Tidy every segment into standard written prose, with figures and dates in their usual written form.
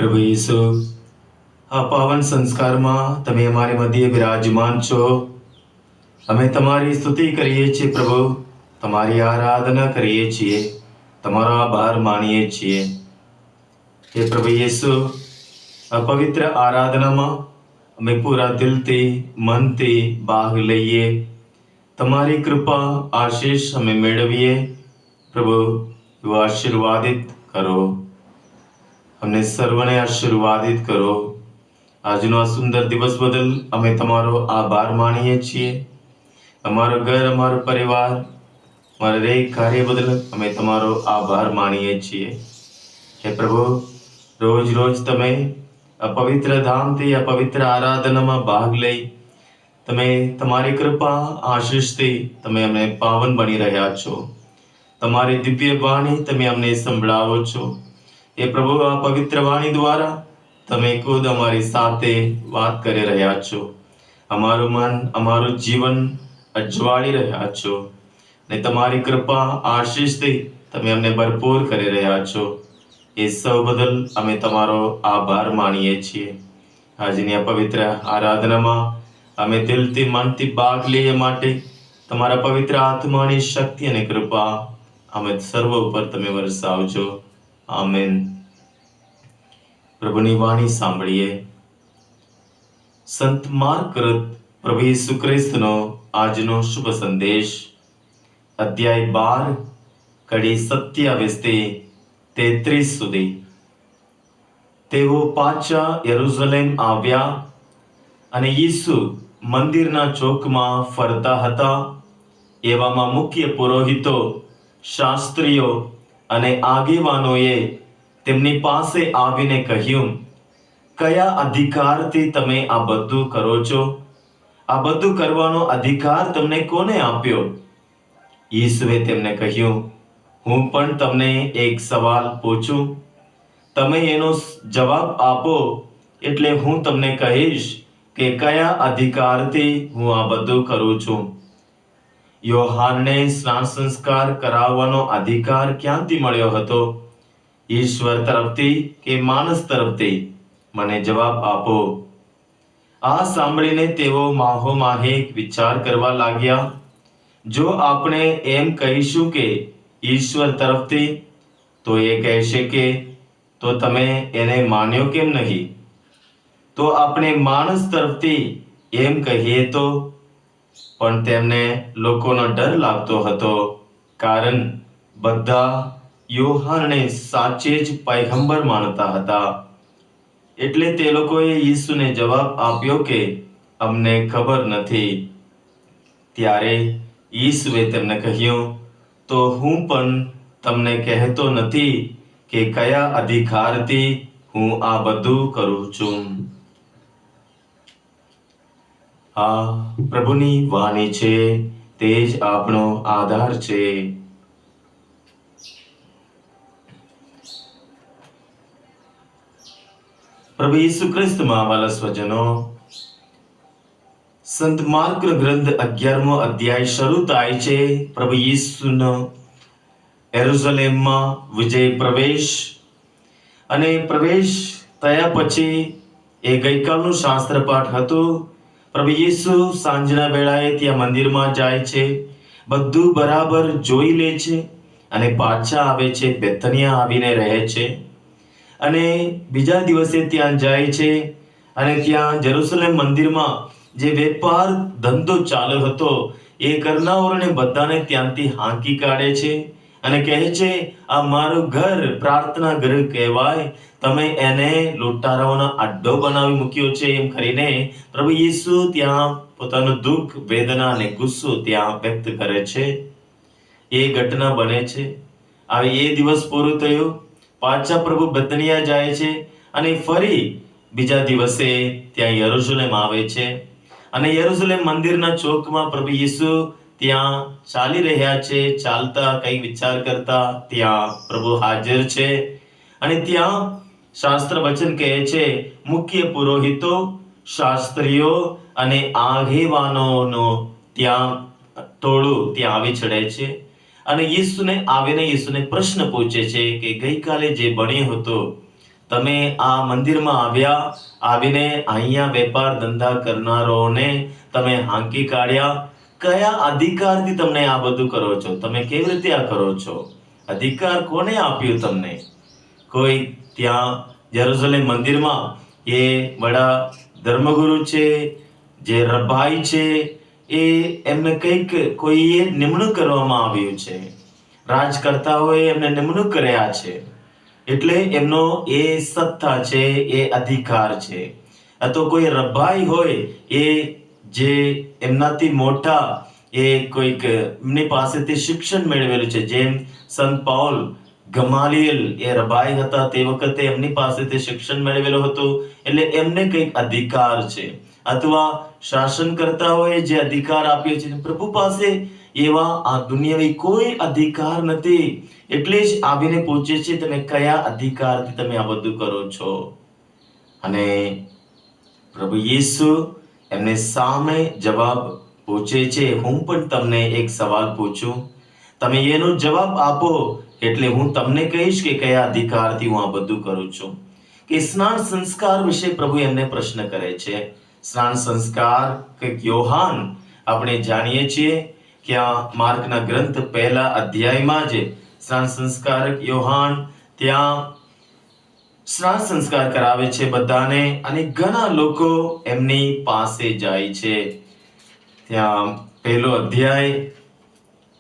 પ્રભુ ઈસુ, આ પાવન સંસ્કારમાં તમે અમારી મધ્યે બિરાજમાન છો. અમે તમારી સ્તુતિ કરીએ છીએ પ્રભુ, તમારી આરાધના કરીએ છીએ, તમારો આભાર માનીએ છીએ. હે પ્રભુ ઈસુ, આ પવિત્ર આરાધનામાં અમે પૂરા દિલથી, મનથી ભાગ લઈએ. તમારી કૃપા, આશીષ અમે મેળવીએ. પ્રભુ, એવું આશીર્વાદિત કરો, અમને સર્વને આશીર્વાદિત કરો. આજનો આ સુંદર દિવસ બદલ અમે તમારો આભાર માનીએ છીએ. અમારો ઘર, અમારો પરિવાર, અમારા દરેક કાર્ય બદલ અમે તમારો આભાર માનીએ છીએ. હે પ્રભુ, રોજ રોજ તમે આ પવિત્ર ધામથી, આ પવિત્ર આરાધનામાં ભાગ લઈ તમે તમારી કૃપા, આશીષથી તમે અમને પાવન બની રહ્યા છો. તમારી દિવ્ય વાણી તમે અમને સંભળાવો છો. એ પ્રભુ, આ પવિત્ર વાણી દ્વારા તમે ખુદ અમારી સાથે વાત કરી રહ્યા છો. અમારું મન, અમારું જીવન અજવાળી રહ્યા છો ને તમારી કૃપા, આશીષથી તમે અમને ભરપૂર કરી રહ્યા છો. એ સૌ બદલ અમે તમારો આભાર માનીએ છીએ. આજની આ પવિત્ર આરાધનામાં અમે દિલથી, મનથી ભાગ લઈએ માટે તમારા પવિત્ર આત્માની શક્તિ અને કૃપા અમે સર્વ ઉપર તમે વરસાવજો. આમેન. પ્રભુની વાણી સાંભળીએ. સંત માર્ક કૃત પ્રભુ ઈસુ ખ્રિસ્તનો આજનો શુભ સંદેશ, અધ્યાય 12 કડી 27 થી 33 સુધી. તેઓ પાછા યરુશલેમ આવ્યા અને ઈસુ મંદિરના ચોકમાં ફરતા હતા. એવામાં મુખ્ય પુરોહિતો, શાસ્ત્રીઓ અને આગેવાનોએ તેમની પાસે આવીને કહ્યું, કયા અધિકારથી તમે આ બધું કરો છો? આ બધું કરવાનો અધિકાર તમને કોને આપ્યો? ઈસુએ તેમને કહ્યું, હું પણ તમને એક સવાલ પૂછું, તમે એનો જવાબ આપો એટલે હું તમને કહીશ કે કયા અધિકારથી હું આ બધું કરું છું. યોહાનને સ્નાન સંસ્કાર કરાવવાનો અધિકાર ક્યાંથી મળ્યો હતો? ઈશ્વર તરફથી કે માણસ તરફથી? મને જવાબ આપો. આ સાંભળીને તેઓ માહોમાહે વિચાર કરવા લાગ્યા. જો આપણે એમ કહીશું કે ઈશ્વર તરફથી, તો એ કહેશે કે તો તમે એને માન્યો કેમ નહીં? તો આપણે માણસ તરફથી એમ કહીએ તો? પણ તેમને લોકોનો ડર લાગતો હતો, કારણ બધા યોહાનને સાચે જ પૈગંબર માનતા હતા. એટલે તે લોકોએ ઈસુને જવાબ આપ્યો કે અમને ખબર નથી. ત્યારે ઈસુએ તેમને કહ્યું, તો હું પણ તમને કહેતો નથી કે કયા અધિકારથી હું આ બધું કરું છું. આ પ્રભુની વાણી છે, તે જ આપણો આધાર છે. પ્રભુ ઈસુ ખ્રિસ્તમાં વાલા સ્વજનો, સંત માર્કનો ગ્રંથ 11મો અધ્યાય શરૂ થાય છે પ્રભુ ઈસુનો યરુશલેમમાં વિજય પ્રવેશ. અને પ્રવેશ થયા પછી એ ગઈકાલનું શાસ્ત્ર પાઠ હતું. પ્રભુ ઈસુ સાંજના વેળાએ ત્યાં મંદિરમાં જાય છે, બધું બરાબર જોઈ લે છે અને પાછા આવે છે. બેથનિયા આવીને રહે છે અને બીજા દિવસે ત્યાં જાય છે અને ત્યાં જેરુસલેમ મંદિરમાં જે વેપાર ધંધો ચાલુ હતો એ કરનારાઓને બધાને ત્યાંથી હાંકી કાઢે છે અને કહે છે, આ મારું ઘર પ્રાર્થના ઘર કહેવાય, તમે એને લૂંટારાઓનો અડ્ડો બનાવી મૂક્યો છે. એમ કરીને પ્રભુ ઈસુ ત્યાં પોતાનું દુઃખ, વેદના અને ગુસ્સો ત્યાં વ્યક્ત કરે છે. એ ઘટના બને છે. હવે એ દિવસ પૂરો થયો, પાછા પ્રભુ બેથનિયા જાય છે અને ફરી બીજા દિવસે ત્યાં યરુશલેમ આવે છે. અને યરુશલેમ મંદિરના ચોકમાં પ્રભુ ઈસુ ત્યાં ચાલી રહ્યા છે. ચાલતા કઈ વિચાર કરતા ત્યાં પ્રભુ હાજર છે. અને ત્યાં શાસ્ત્ર વચન કહે છે, મુખ્ય પુરોહિતો, શાસ્ત્રીઓ અને આગેવાનોનો ત્યાં ટોળું ત્યાં આવી ચડે છે અને ઈસુને આવીને ઈસુને પ્રશ્ન પૂછે છે કે ગઈકાલે જે બન્યું હતું તમે આ મંદિરમાં આવીને અહીંયા વેપાર ધંધા કરનારોને તમે હાંકી કાઢ્યા, કયા અધિકારથી તમને આ બધું કરો છો? તમે કેવી રીતે આ કરો છો? અધિકાર કોને આપ્યું તમને? કોઈ ત્યાં જેરુસલેમ મંદિરમાં એ બડા ધર્મગુરુ છે, જે રબાઈ છે, એ એમને કંઈક કોઈએ નિમણૂક કરવામાં આવ્યું છે, રાજકર્તાઓએ એમને નિમણૂક કર્યા છે, એટલે એમનો એ સત્તા છે, એ અધિકાર છે. આ તો કોઈ રબાઈ હોય, એ જે એમનાથી મોટા, એ કોઈક એમની પાસેથી શિક્ષણ મેળવેલું છે, જેમ સંત પાઉલ ગમાલિયેલ એ રબાઈ હતા, તે વખતે એમની પાસેથી શિક્ષણ મેળવેલું હતું, એટલે એમને કંઈક અધિકાર છે. અથવા શાસનકર્તાઓએ જે અધિકાર આપ્યો છે, પ્રભુ પાસે એવા આ દુનિયાવી કોઈ અધિકાર નથી. એટલે જ આવીને પૂછે છે, તમે કયા અધિકારથી તમે આ બધું કરો છો? અને પ્રભુ યેસુ એમને સામે જવાબ પૂછે છે. હું પણ તમને એક સવાલ પૂછું, તમે એનો જવાબ આપો એટલે હું તમને કહીશ કે કયા અધિકારથી હું આ બધું કરું છું. કે સ્નાન સંસ્કાર વિશે પ્રભુ એમને પ્રશ્ન કરે છે. સ્નાન સંસ્કાર કે યોહાન, આપણે જાણીએ છીએ કે આ માર્કના ગ્રંથ 1 અધ્યાયમાં જ સ્નાન સંસ્કારક યોહાન ત્યાં સ્નાન સંસ્કાર કરાવે છે બધાને, અને ઘણા લોકો એમની પાસે જાય છે. ત્યાં 1 અધ્યાય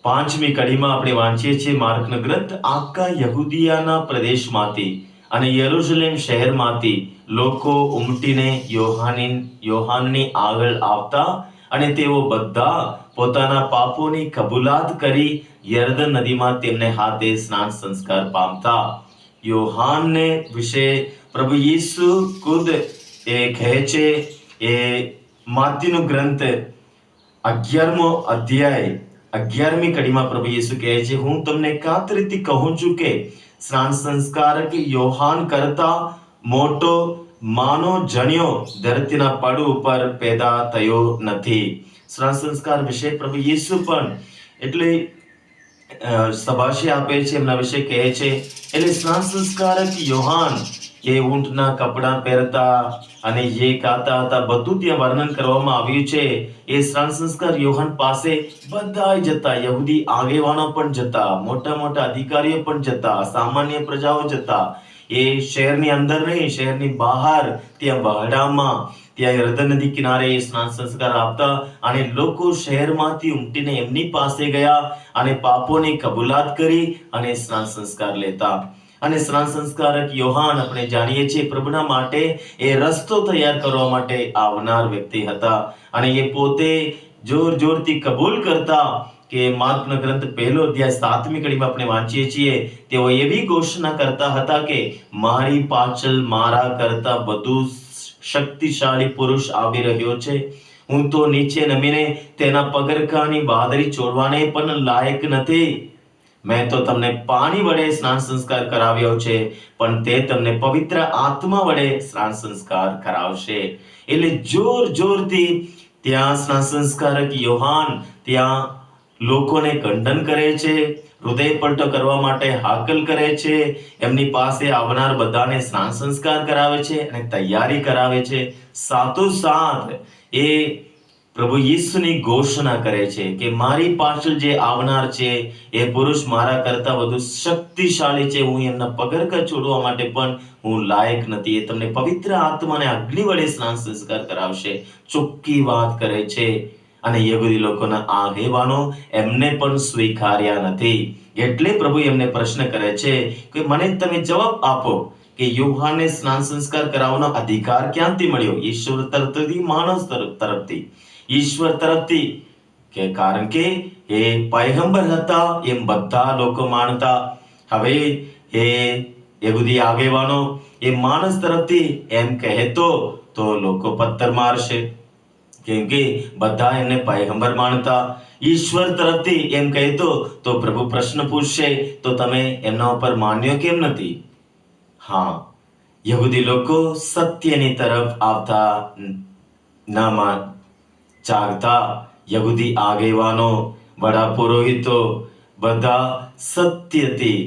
5મી કડીમાં આપણે વાંચીએ છીએ માર્કનો ગ્રંથ, આખા યહૂદિયાના પ્રદેશમાંથી અને યરુશલેમ શહેરમાંથી લોકો ઉમટીને યોહાનની આગળ આવતા, અને તેઓ બધા પોતાના પાપોની કબૂલાત કરી યર્દન નદીમાં તેમને હાથે સ્નાન સંસ્કાર પામતા. યોહાનને વિશે પ્રભુ યેસુ ખુદ એ કહે છે, એ માથીનો ગ્રંથ 11મો અધ્યાય 11મી કડીમાં પ્રભુ યેસુ કહે છે, હું તમને ખાતરીથી કહું છું કે સ્નાન સંસ્કારક યોહાન કરતા મોટો માનો જણ્યો ધરતીના પડ ઉપર પેદા થયો નથી. સ્નાન સંસ્કાર વિશે પ્રભુ યેસુ પણ એટલે સબાશી આપે છે, એમના વિશે કહે છે. એટલે સ્નાન સંસ્કારક યોહાન એ ઊંટના કપડા પહેરતા અને એ ખાતા હતા, બધું ત્યાં વર્ણન કરવામાં આવ્યું છે. એ સ્નાન સંસ્કાર યોહાન પાસે બધા જતા, યહૂદી આગેવાનો પણ જતા, મોટા મોટા અધિકારીઓ પણ જતા, સામાન્ય પ્રજાઓ જતા. એ શહેરની અંદર નહીં, શહેરની બહાર ત્યાં બહાડામાં, ત્યાં યર્દન નદી કિનારે સ્નાન સંસ્કાર આપતા, અને લોકો શહેરમાંથી ઉમટીને એમની પાસે ગયા અને પાપોની કબૂલાત કરી અને સ્નાન સંસ્કાર લેતા. અને સ્નાન સંસ્કારક યોહાન આપણે જાણીએ છીએ પ્રભુના માટે એ રસ્તો તૈયાર કરવા માટે આવનાર વ્યક્તિ હતા. અને એ પોતે જોરથી કબૂલ કરતા કે માર્કનો ગ્રંથ 1 અધ્યાય 7મી કડીમાં આપણે વાંચીએ છીએ, તેઓ એવી ઘોષણા કરતા હતા કે મારી પાછળ મારા કરતા વધુ શક્તિશાળી પુરુષ આવી રહ્યો છે. હું તો નીચે નમીને તેના પગરખાની બાદરી છોડવાને પણ લાયક નથી. મેં તો તમને પાણી વડે સ્નાન સંસ્કાર કરાવ્યો છે, પણ તે તમને પવિત્ર આત્મા વડે સ્નાન સંસ્કાર કરાવશે. એટલે જોરથી ત્યાં સ્નાન સંસ્કારક યોહાન ત્યાં લોકોને ખંડન કરે છે, હૃદય પલટો કરવા માટે હાકલ કરે છે, એમની પાસે આવનાર બધાને સ્નાન સંસ્કાર કરાવે છે અને તૈયારી કરાવે છે. સાથોસાથ એ પ્રભુ યેસુની ઘોષણા કરે છે કે મારી પાછળ જે આવનાર છે એ પુરુષ મારા કરતા વધુ શક્તિશાળી છે. હું એમના પગરખા છોડવા માટે પણ હું લાયક નથી. એ તમને પવિત્ર આત્માને અગ્નિ વડે સ્નાન સંસ્કાર કરાવશે. ચોખ્ખી વાત કરે છે. અને યહૂદી લોકોના આગેવાનો એમને પણ સ્વીકાર્યા નથી. એટલે પ્રભુ એમને પ્રશ્ન કરે છે કે મને તમે જવાબ આપો કે યોહાનને સ્નાન સંસ્કાર કરાવવાનો અધિકાર ક્યાંથી મળ્યો? ઈશ્વર તરફથી, માણસ તરફથી? ઈશ્વર તરફથી, કે કારણ કે એ પયગંબર હતા એમ બધા લોકો માનતા. હવે એ યહૂદી આગેવાનો એ માણસ તરફથી એમ કહેતો તો લોકો પથ્થર મારશે, કેમ કે બધા એમને પયગંબર માનતા. ઈશ્વર તરફથી એમ કહેતો તો પ્રભુ પ્રશ્ન પૂછશે, તો તમે એમના ઉપર માન્યો કેમ નથી? હા, યહૂદી લોકો સત્યની તરફ આવતા ના ચાહતા. યહૂદી આગેવાનો, વડા પુરોહિતો બધા સત્યથી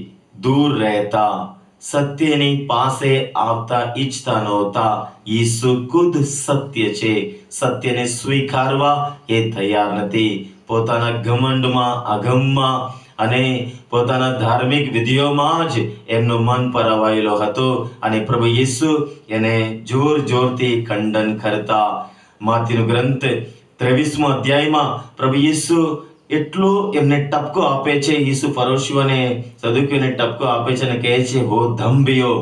દૂર રહેતા. સત્યની પાસે આવતા ઈચ્છતા નહોતા. ઈસુ ખુદ સત્ય છે. સત્યને સ્વીકારવા એ તૈયાર નથી. પોતાના ઘમંડમાં, અગમમાં અને પોતાના ધાર્મિક વિધિઓમાં જ એમનું મન પરવાયેલો હતો અને પ્રભુ ઈસુ એને જોરથી ખંડન કરતા. માથીનો ગ્રંથ 23મો અધ્યાયમાં પ્રભુ ઈસુ એટલો એમને ટપકો આપે છે. ઈસુ ફરોશીઓને, સદુકીઓને ટપકો આપે છે અને કહે છે, હો ધંભીઓ,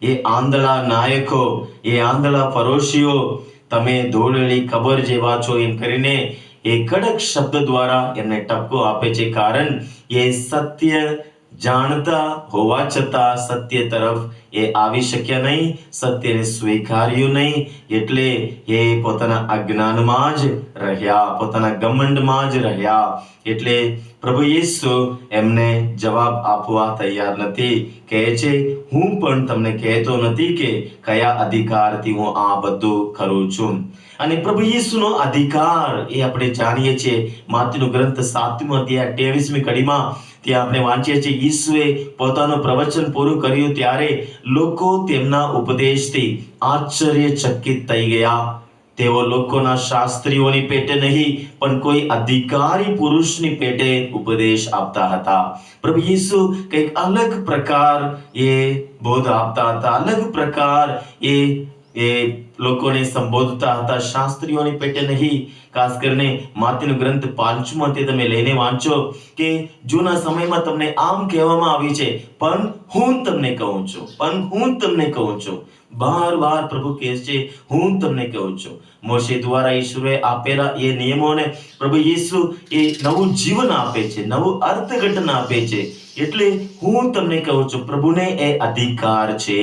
એ આંધળા નાયકો, એ આંધળા ફરોશીઓ, તમે ધોળેલી ખબર જેવા છો, એમ કરીને એ કડક શબ્દ દ્વારા એમને ટપકો આપે છે. કારણ એ સત્ય જાણતા હોવા છતાં સત્ય તરફ એ આવી શક્યા નહીં, સત્યને સ્વીકાર્યું નહીં, એટલે એ પોતાના અજ્ઞાનમાં જ રહ્યા, પોતાના ઘમંડમાં જ રહ્યા. એટલે પ્રભુ ઈસુ એમને જવાબ આપવા તૈયાર નથી. કહે છે, હું પણ તમને કહેતો નથી કે કયા અધિકારથી હું આ બધું કરું છું. અને પ્રભુ ઈસુનો અધિકાર એ આપણે જાણીએ છીએ. માથીનો ગ્રંથ 7મો અધ્યાય 28મી કડીમાં ત્યાં આપણે વાંચીએ છીએ, ઈસુએ પોતાનું પ્રવચન પૂરું કર્યું ત્યારે લોકો તેમના ઉપદેશથી આશ્ચર્યચકિત થઈ ગયા. તેઓ લોકોના શાસ્ત્રીઓની પેટે નહીં, પણ કોઈ અધિકારી પુરુષની પેટે ઉપદેશ આપતા હતા. પ્રભુ ઈસુ કંઈક અલગ પ્રકાર એ બોધ આપતા હતા, અલગ પ્રકાર એ લોકોને સંબોધતા હતા. શાસ્ત્રીઓની પેટે નહીં. ખાસ કરીને માથીનો ગ્રંથ 5મો અધ્યાય તમે લઈને વાંચો કે જૂના સમયમાં તમને આમ કહેવામાં આવી છે, પણ હું તમને કહું છું, બાર પ્રભુ કહે છે, હું તમને કહું છું. મોશે દ્વારા ઈશ્વરે આપેલા એ નિયમોને પ્રભુ ઈસુ એ નવું જીવન આપે છે, નવું અર્થઘટન આપે છે. એટલે હું તમને કહું છું, પ્રભુને એ અધિકાર છે,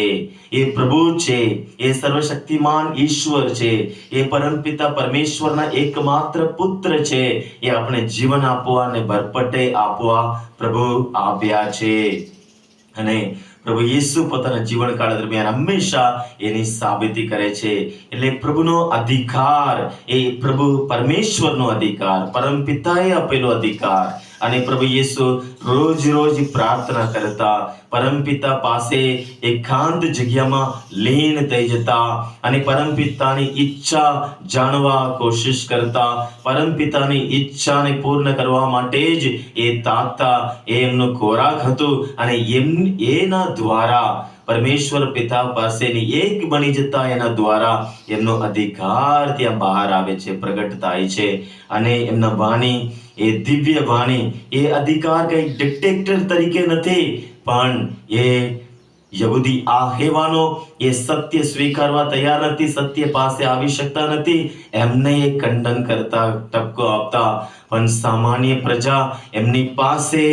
એ પ્રભુ છે, એ સર્વશક્તિમાન ઈશ્વર છે, એ પરમપિતા પરમેશ્વરના એકમાત્ર પુત્ર છે. એ આપણે જીવન આપવા અને ભરપટે આપવા પ્રભુ આપ્યા છે. અને પ્રભુ ઈસુ પોતાના જીવનકાળ દરમિયાન હંમેશા એની સાબિતી કરે છે. એટલે પ્રભુનો અધિકાર એ પ્રભુ પરમેશ્વરનો અધિકાર, પરમપિતાએ આપેલો અધિકાર. અને પ્રભુ ઈસુ રોજ પ્રાર્થના કરતા, પરમપિતા પાસે એકાંત જગ્યામાં લીન થઈ જતા અને પરમપિતાની ઈચ્છા જાણવા કોશિશ કરતા, પરમપિતાની ઈચ્છાને પૂર્ણ કરવા માટે જ એ તાકતા. એમનો ખોરાક હતું અને એના દ્વારા પરમેશ્વર પિતા પાસેની એક બની જતા, એના દ્વારા એમનો અધિકાર ત્યાં બહાર આવે છે, પ્રગટ થાય છે. અને એમના વાણી, એ દિવ્ય વાણી, એ અધિકાર કઈ ડિક્ટેટર તરીકે નથી, પણ એ યહૂદી આગેવાનો એ સત્ય સ્વીકારવા તૈયાર નથી, સત્ય પાસે આવી શકતા નથી, એમને એ ખંડન કરતા, ટપકો આપતા. પણ સામાન્ય પ્રજા એમની પાસે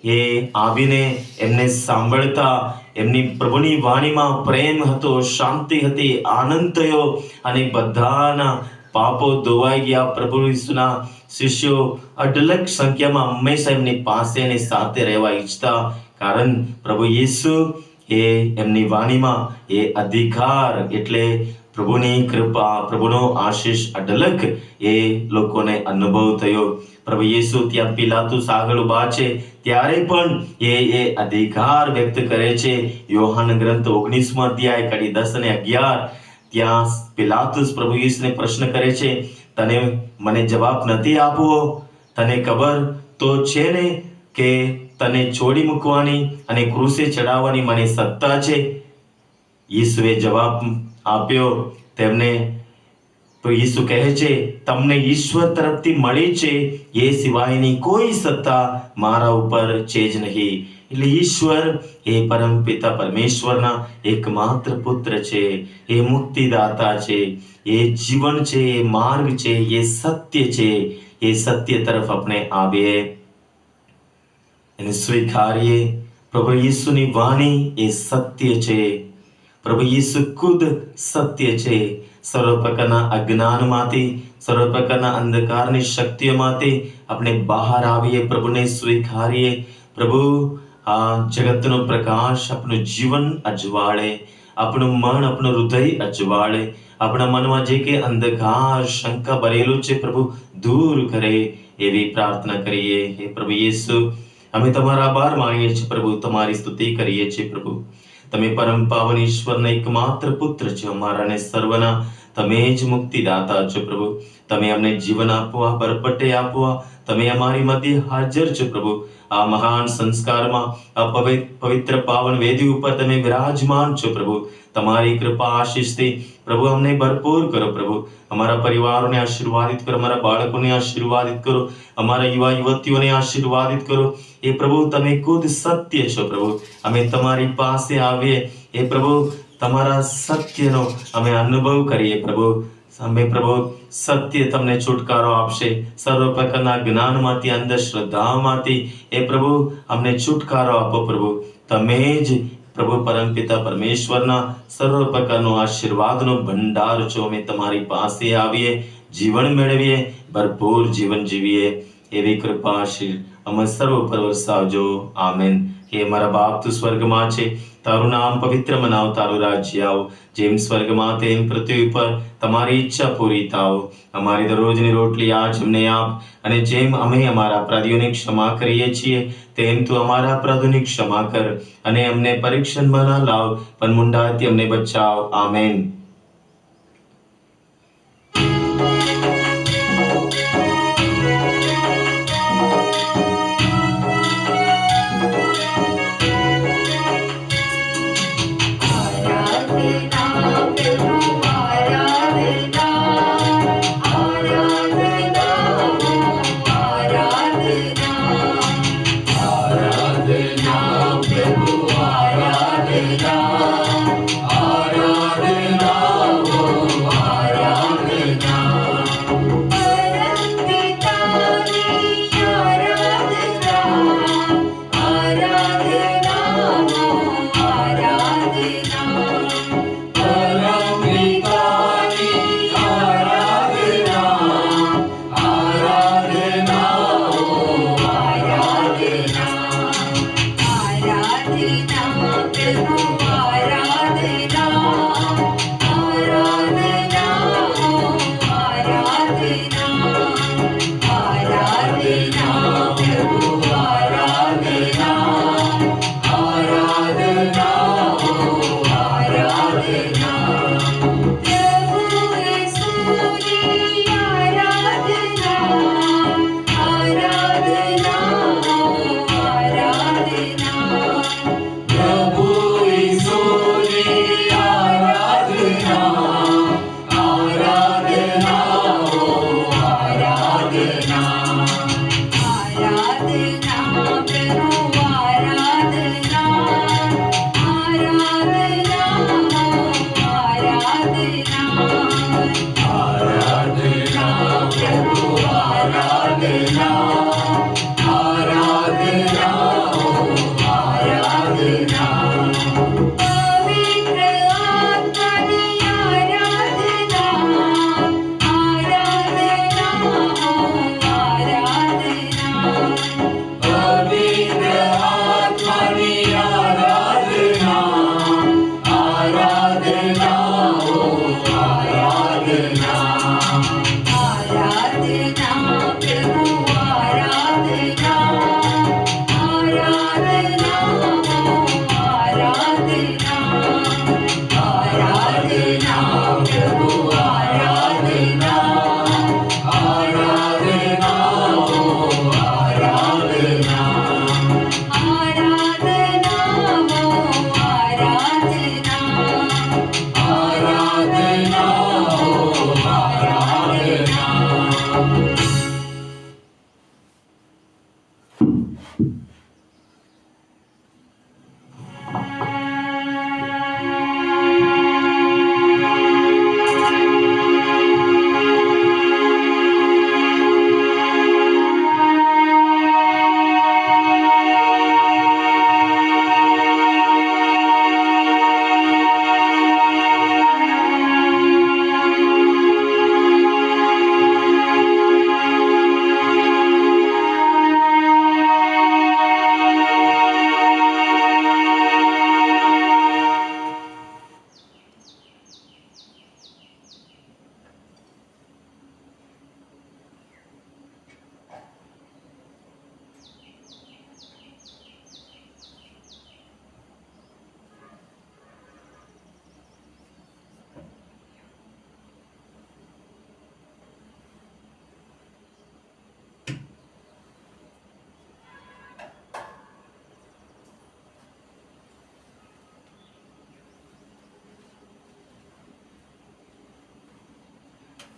એ આવીને એમને સાંભળતા. એમની પ્રભુની વાણીમાં પ્રેમ હતો, શાંતિ હતી, આનંદ થયો અને બધાના પાપો ધોવાઈ ગયા. પ્રભુ ઈસુના શિષ્યો અઢળક સંખ્યામાં હંમેશા એમની પાસે અને સાથે રહેવા ઈચ્છતા. કારણ પ્રભુ ઈસુ એ એમની વાણીમાં એ અધિકાર, એટલે પ્રભુની કૃપા, પ્રભુનો આશીષ અઢળક એ લોકોને અનુભવ થયો. પ્રભુ ઈસુ ત્યાં પિલાતુસ આગળ ઉભા છે ત્યારે પણ એ અધિકાર વ્યક્ત કરે છે. યોહાન ગ્રંથ 19મો અધ્યાય કડી 10 અને 11 ત્યાં પિલાતુસ પ્રભુ ઈસુને પ્રશ્ન કરે છે, તને મને જવાબ નથી આપવો? તને ખબર તો છે ને કે તને છોડી મૂકવાની અને ક્રૂસે ચડાવવાની મને સત્તા છે? ઈસુએ જવાબ આપ્યો તેમને. તો ઈસુ કહે છે, તમને ઈશ્વર તરફથી મળી છે, એ સિવાયની કોઈ સત્તા મારા ઉપર છે જ નહીં. એટલે ઈશ્વર એ પરમપિતા પરમેશ્વરના એકમાત્ર પુત્ર છે, એ મુક્તિદાતા છે, એ જીવન છે, એ માર્ગ છે, એ સત્ય છે. એ સત્ય તરફ આપણે આવીએ અને સ્વીકારીએ. પ્રભુ ઈસુની વાણી એ સત્ય છે. પ્રભુ ઈસુ ખુદ સત્ય છે. સર્વ પ્રકારના અજ્ઞાનમાંથી, સર્વ પ્રકારના અંધકારની શક્તિઓમાંથી આપણે બહાર આવીએ, પ્રભુને સ્વીકારીએ. પ્રભુ આ જગતનો પ્રકાશ આપણું જીવન અજવાળે, આપણું મન, આપણું હૃદય અજવાળે. આપણા મનમાં જે કે અંધકાર, શંકા ભરેલું છે, પ્રભુ દૂર કરે, એવી પ્રાર્થના કરીએ. હે પ્રભુ ઈસુ, અમે તમારા આભાર માનીએ છીએ પ્રભુ, તમારી સ્તુતિ કરીએ છીએ પ્રભુ. તમે પરમ પાવન ઈશ્વરના એકમાત્ર પુત્ર છો, અમારા અને સર્વના તમે જ મુક્તિદાતા છો પ્રભુ. તમે અમને જીવન આપવા, બરપટે આપવા તમે અમારી મધ્ય હાજર છો પ્રભુ. આ મહાન સંસ્કારમાં, આ પવિત્ર પાવન વેદી ઉપર તમે વિરાજમાન છો પ્રભુ. તમારી કૃપા આશીષથી પ્રભુ અમને ભરપૂર કરો પ્રભુ. અમારા પરિવારોને આશીર્વાદિત કરો, અમારા બાળકોને આશીર્વાદિત કરો, અમારા યુવા યુવતીઓને આશીર્વાદિત કરો. એ પ્રભુ તમે ખુદ સત્ય છો પ્રભુ. અમે તમારી પાસે આવીએ એ પ્રભુ તમારા સત્યનો અમે અનુભવ કરીએ પ્રભુ. અમે પ્રભુ સત્ય તમને છુટકારો આપશે, સર્વ પ્રકારના જ્ઞાનમાંથી, અંધશ્રદ્ધામાંથી એ પ્રભુ અમને છુટકારો આપો પ્રભુ. તમે જ પ્રભુ પરમપિતા પરમેશ્વરના સર્વ પ્રકારનો આશીર્વાદનો ભંડાર છો. અમે તમારી પાસે આવીએ, જીવન મેળવીએ, ભરપૂર જીવન જીવીએ એવી કૃપા આશીર્ અમે સર્વ પર વરસાવજો. આમેન. હે મારા બાપ, તું સ્વર્ગમાં છે, તારું નામ પવિત્ર મનાવ, તારું રાજ્ય આવ, જેમ સ્વર્ગમાં તેમ પૃથ્વી પર તમારી ઈચ્છા પૂરી થાવ. અમારી દરરોજની રોટલી આજ અમને આપ, અને જેમ અમે અમારા અપરાધીઓને ક્ષમા કરીએ છીએ તેમ તું અમારા અપરાધોની ક્ષમા કર, અને અમને પરીક્ષણમાં ના લાવ, પણ મુંડાથી અમને બચાવ. આમેન. आराधना प्रभु आराधना